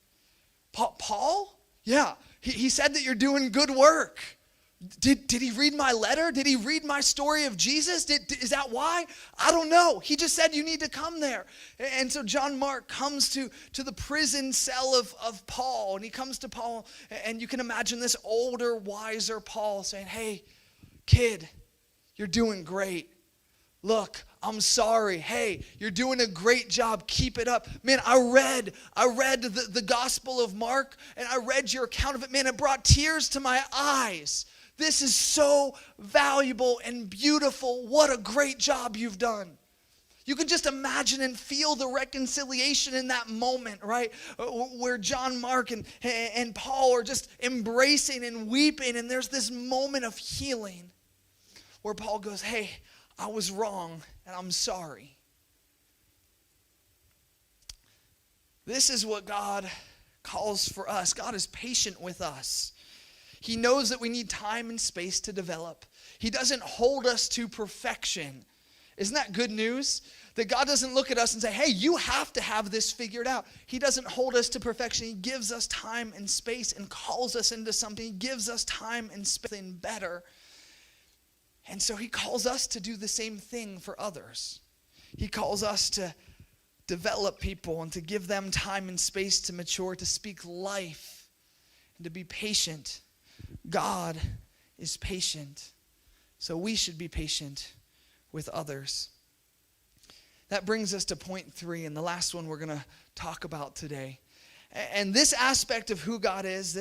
Paul? Yeah, he said that you're doing good work. Did he read my letter? Did he read my story of Jesus? Is that why? I don't know. He just said you need to come there. And so John Mark comes to the prison cell of Paul. And he comes to Paul. And you can imagine this older, wiser Paul saying, hey, kid, you're doing great. Look, I'm sorry. Hey, you're doing a great job. Keep it up. Man, I read the Gospel of Mark. And I read your account of it. Man, it brought tears to my eyes. This is so valuable and beautiful. What a great job you've done. You can just imagine and feel the reconciliation in that moment, right? Where John Mark and Paul are just embracing and weeping, and there's this moment of healing where Paul goes, hey, I was wrong, and I'm sorry. This is what God calls for us. God is patient with us. He knows that we need time and space to develop. He doesn't hold us to perfection. Isn't that good news? That God doesn't look at us and say, hey, you have to have this figured out. He doesn't hold us to perfection. He gives us time and space and calls us into something. He gives us time and space and better. And so he calls us to do the same thing for others. He calls us to develop people and to give them time and space to mature, to speak life, and to be patient. God is patient, so we should be patient with others. That brings us to point 3, and the last one we're going to talk about today. And this aspect of who God is,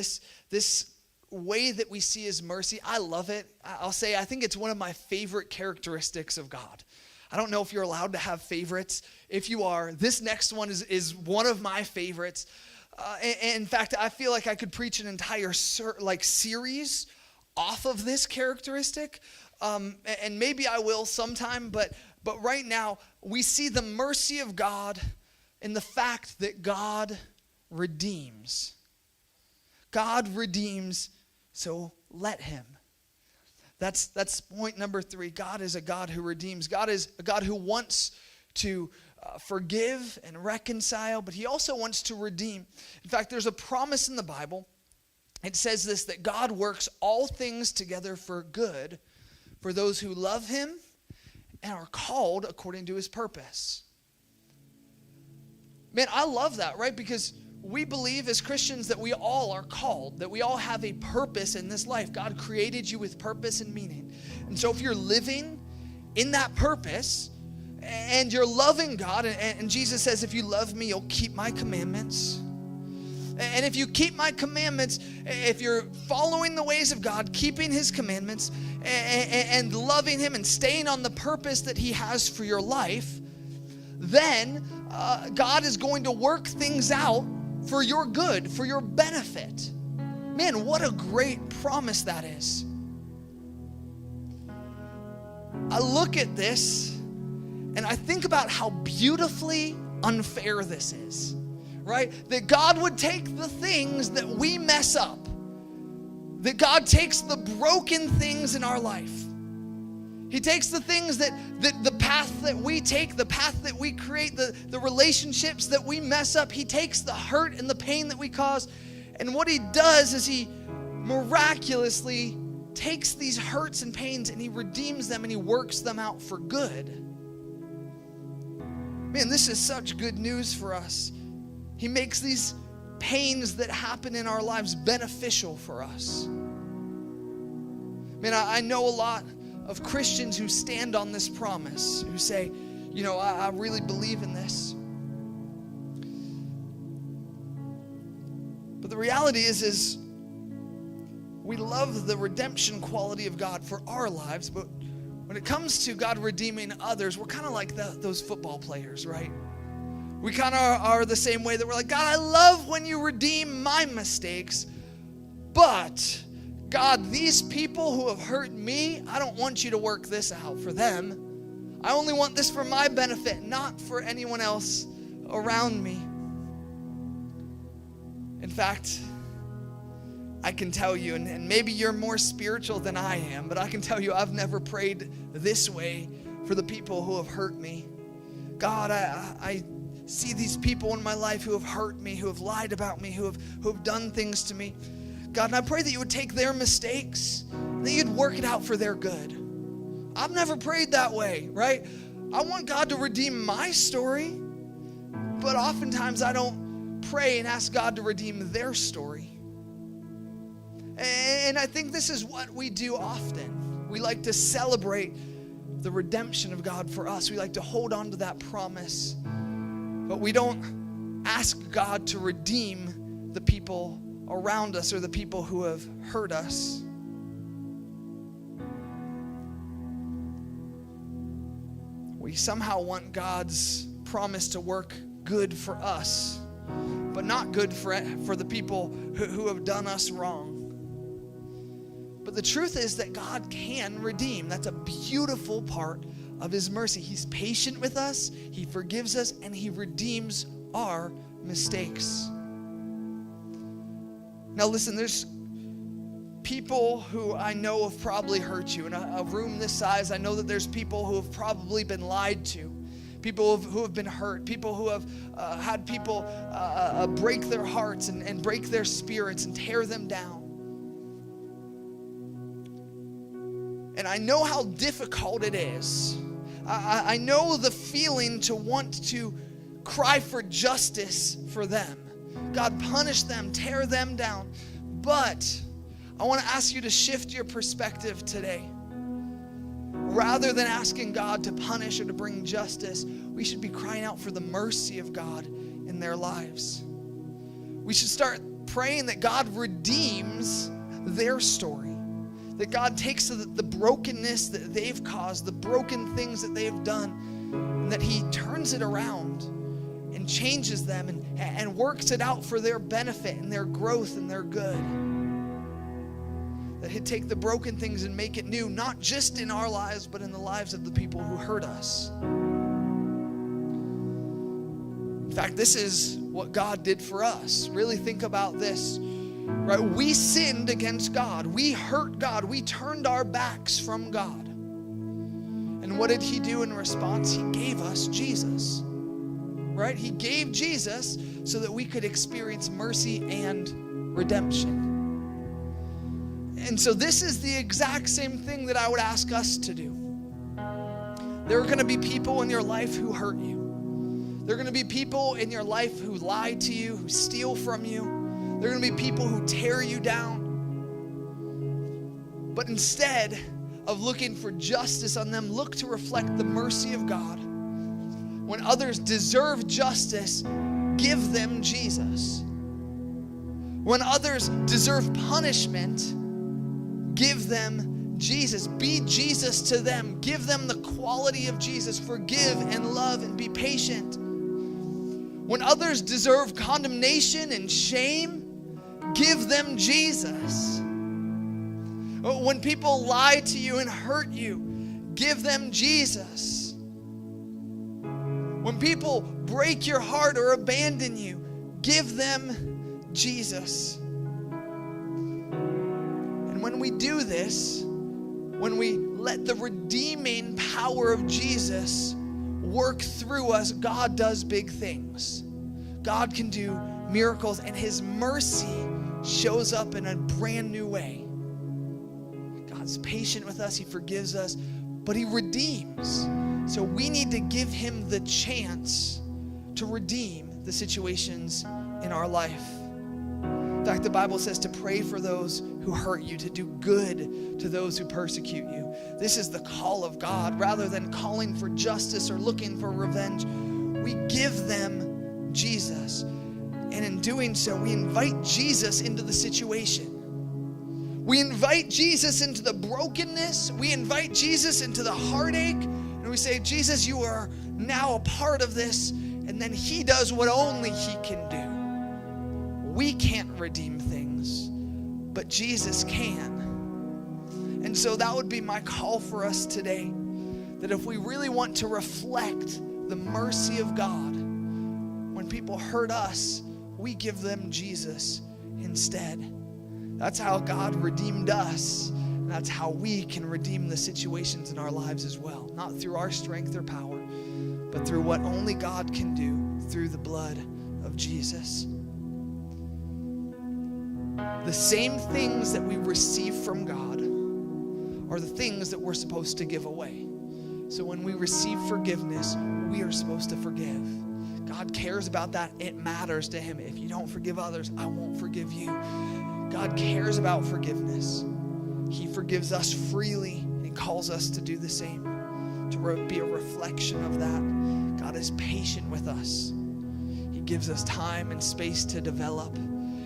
this way that we see his mercy, I love it. I'll say I think it's one of my favorite characteristics of God. I don't know if you're allowed to have favorites. If you are, this next one is one of my favorites. In fact, I feel like I could preach an entire series off of this characteristic, and maybe I will sometime, but right now, we see the mercy of God in the fact that God redeems. God redeems, so let him. That's point number 3. God is a God who redeems. God is a God who wants to forgive and reconcile, but he also wants to redeem. In fact, there's a promise in the Bible. It says this, that God works all things together for good for those who love him and are called according to his purpose. Man, I love that, right? Because we believe as Christians that we all are called, that we all have a purpose in this life. God created you with purpose and meaning. And so if you're living in that purpose, and you're loving God, and Jesus says, if you love me, you'll keep my commandments. And if you keep my commandments, if you're following the ways of God, keeping his commandments, and loving him and staying on the purpose that he has for your life, then God is going to work things out for your good, for your benefit. Man, what a great promise that is. I look at this and I think about how beautifully unfair this is, right? That God would take the things that we mess up, that God takes the broken things in our life. He takes the things that the path that we take, the path that we create, the relationships that we mess up. He takes the hurt and the pain that we cause. And what he does is he miraculously takes these hurts and pains and he redeems them and he works them out for good. Man, this is such good news for us. He makes these pains that happen in our lives beneficial for us. Man, I know a lot of Christians who stand on this promise, who say, you know, I really believe in this. But the reality is we love the redemption quality of God for our lives, but when it comes to God redeeming others, we're kind of like those football players, right? We kind of are the same way that we're like, God, I love when you redeem my mistakes, but God, these people who have hurt me, I don't want you to work this out for them. I only want this for my benefit, not for anyone else around me. In fact, I can tell you, and maybe you're more spiritual than I am, but I can tell you I've never prayed this way for the people who have hurt me. God, I see these people in my life who have hurt me, who have lied about me, who have done things to me. God, and I pray that you would take their mistakes, that you'd work it out for their good. I've never prayed that way, right? I want God to redeem my story, but oftentimes I don't pray and ask God to redeem their story. And I think this is what we do often. We like to celebrate the redemption of God for us. We like to hold on to that promise, but we don't ask God to redeem the people around us or the people who have hurt us. We somehow want God's promise to work good for us, but not good for the people who have done us wrong. But the truth is that God can redeem. That's a beautiful part of his mercy. He's patient with us, he forgives us, and he redeems our mistakes. Now listen, there's people who I know have probably hurt you. In a room this size, I know that there's people who have probably been lied to, people who have been hurt, people who have had people break their hearts and break their spirits and tear them down. And I know how difficult it is. I know the feeling to want to cry for justice for them. God, punish them, tear them down. But I want to ask you to shift your perspective today. Rather than asking God to punish or to bring justice, we should be crying out for the mercy of God in their lives. We should start praying that God redeems their story. That God takes the brokenness that they've caused, the broken things that they've done, and that he turns it around and changes them and works it out for their benefit and their growth and their good. That he'd take the broken things and make it new, not just in our lives, but in the lives of the people who hurt us. In fact, this is what God did for us. Really think about this. Right? We sinned against God. We hurt God. We turned our backs from God. And what did he do in response? He gave us Jesus. Right? He gave Jesus so that we could experience mercy and redemption. And so this is the exact same thing that I would ask us to do. There are going to be people in your life who hurt you. There are going to be people in your life who lie to you, who steal from you. There are going to be people who tear you down. But instead of looking for justice on them, look to reflect the mercy of God. When others deserve justice, give them Jesus. When others deserve punishment, give them Jesus. Be Jesus to them. Give them the quality of Jesus. Forgive and love and be patient. When others deserve condemnation and shame, give them Jesus. When people lie to you and hurt you, give them Jesus. When people break your heart or abandon you, give them Jesus. And when we do this, when we let the redeeming power of Jesus work through us, God does big things. God can do miracles, and his mercy shows up in a brand new way. God's patient with us. He forgives us, but he redeems. So we need to give him the chance to redeem the situations in our life. In fact, the Bible says to pray for those who hurt you, to do good to those who persecute you. This is the call of God. Rather than calling for justice or looking for revenge, we give them Jesus. And in doing so, we invite Jesus into the situation. We invite Jesus into the brokenness. We invite Jesus into the heartache. And we say, Jesus, you are now a part of this. And then he does what only he can do. We can't redeem things, but Jesus can. And so that would be my call for us today, that if we really want to reflect the mercy of God, when people hurt us, we give them Jesus instead. That's how God redeemed us. And that's how we can redeem the situations in our lives as well. Not through our strength or power, but through what only God can do through the blood of Jesus. The same things that we receive from God are the things that we're supposed to give away. So when we receive forgiveness, we are supposed to forgive. God cares about that. It matters to him. If you don't forgive others, I won't forgive you. God cares about forgiveness. He forgives us freely, and he calls us to do the same, to be a reflection of that. God is patient with us. He gives us time and space to develop.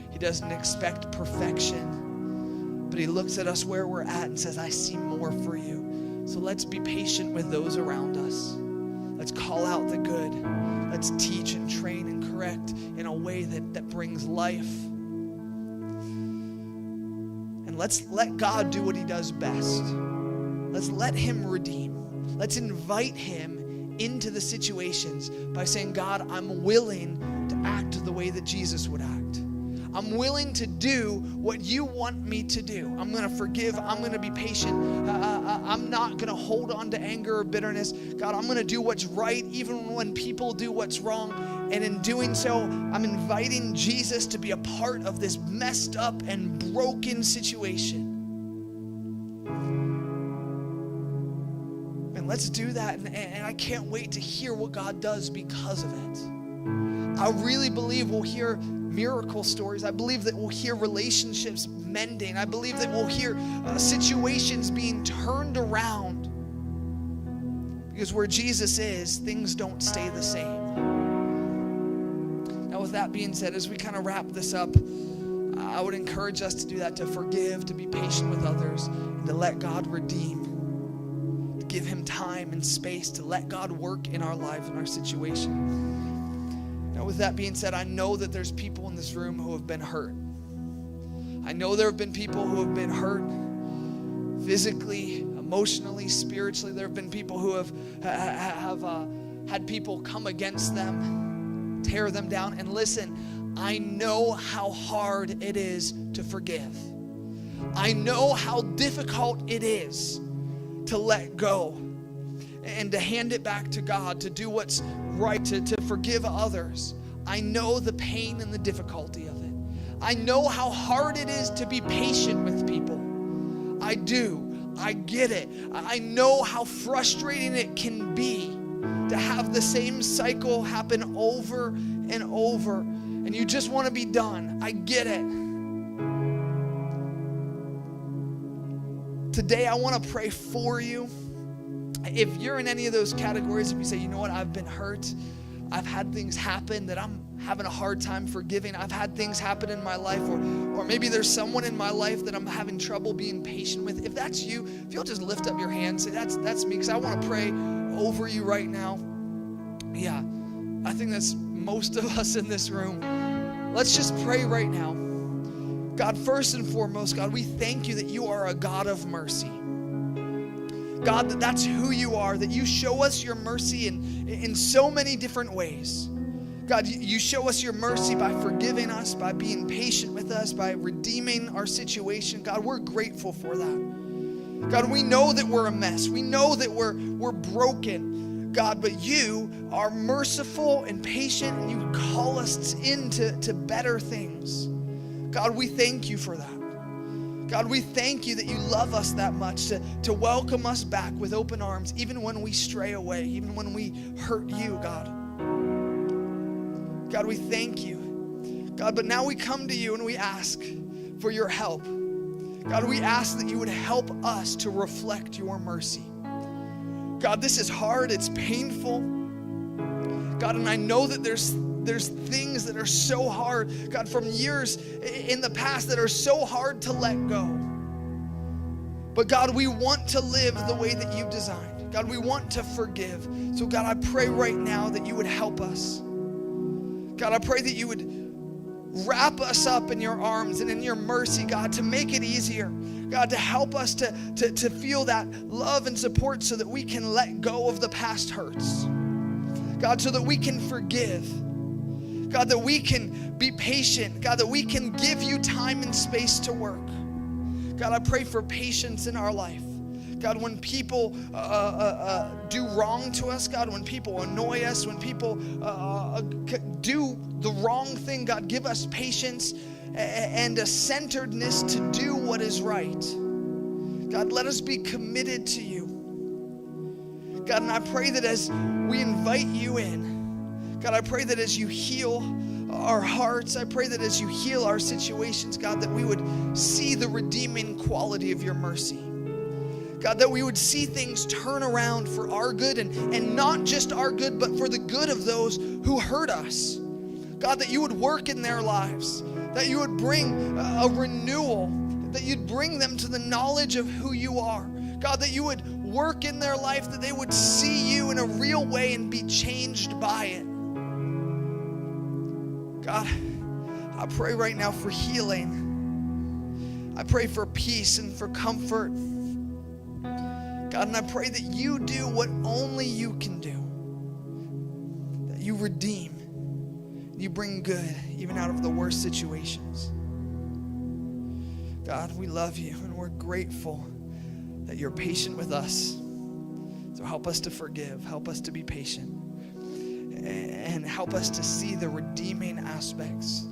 He doesn't expect perfection, but he looks at us where we're at and says, I see more for you. So let's be patient with those around us. Let's call out the good. Let's teach and train and correct in a way that brings life. And let's let God do what he does best. Let's let him redeem. Let's invite him into the situations by saying, God, I'm willing to act the way that Jesus would act. I'm willing to do what you want me to do. I'm going to forgive. I'm going to be patient. I'm not going to hold on to anger or bitterness. God, I'm going to do what's right even when people do what's wrong. And in doing so, I'm inviting Jesus to be a part of this messed up and broken situation. And let's do that. And I can't wait to hear what God does because of it. I really believe we'll hear miracle stories. I believe that we'll hear relationships mending. I believe that we'll hear situations being turned around. Because where Jesus is, things don't stay the same. Now, with that being said, as we kind of wrap this up, I would encourage us to do that, to forgive, to be patient with others, and to let God redeem, to give him time and space to let God work in our lives and our situation. Now, with that being said, I know that there's people in this room who have been hurt. I know there have been people who have been hurt physically, emotionally, spiritually. There have been people who have had people come against them, tear them down. And listen, I know how hard it is to forgive. I know how difficult it is to let go and to hand it back to God, to do what's right, to forgive others. I know the pain and the difficulty of it. I know how hard it is to be patient with people. I do. I get it. I know how frustrating it can be to have the same cycle happen over and over, and you just want to be done. I get it. Today, I want to pray for you. If you're in any of those categories, if you say, you know what, I've been hurt, I've had things happen that I'm having a hard time forgiving, I've had things happen in my life, or maybe there's someone in my life that I'm having trouble being patient with. If that's you, if you'll just lift up your hand, say, that's me, because I want to pray over you right now. Yeah, I think that's most of us in this room. Let's just pray right now. God, first and foremost, God, we thank you that you are a God of mercy. God, that's who you are, that you show us your mercy in so many different ways. God, you show us your mercy by forgiving us, by being patient with us, by redeeming our situation. God, we're grateful for that. God, we know that we're a mess. We know that we're broken, God, but you are merciful and patient, and you call us into better things. God, we thank you for that. God, we thank you that you love us that much, to welcome us back with open arms, even when we stray away, even when we hurt you, God. God, we thank you. God, but now we come to you and we ask for your help. God, we ask that you would help us to reflect your mercy. God, this is hard, it's painful. God, and I know that there's things that are so hard, God, from years in the past that are so hard to let go. But God, we want to live the way that you've designed. God, we want to forgive. So God, I pray right now that you would help us. God, I pray that you would wrap us up in your arms and in your mercy, God, to make it easier. God, to help us to feel that love and support so that we can let go of the past hurts. God, so that we can forgive. God, that we can be patient. God, that we can give you time and space to work. God, I pray for patience in our life. God, when people do wrong to us, God, when people annoy us, when people do the wrong thing, God, give us patience and a centeredness to do what is right. God, let us be committed to you. God, and I pray that as we invite you in, God, I pray that as you heal our hearts, I pray that as you heal our situations, God, that we would see the redeeming quality of your mercy. God, that we would see things turn around for our good and not just our good, but for the good of those who hurt us. God, that you would work in their lives, that you would bring a renewal, that you'd bring them to the knowledge of who you are. God, that you would work in their life, that they would see you in a real way and be changed by it. God, I pray right now for healing. I pray for peace and for comfort. God, and I pray that you do what only you can do. That you redeem. You bring good even out of the worst situations. God, we love you and we're grateful that you're patient with us. So help us to forgive. Help us to be patient. And help us to see the redeeming aspects.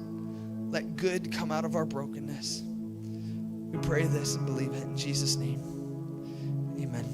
Let good come out of our brokenness. We pray this and believe it in Jesus' name. Amen.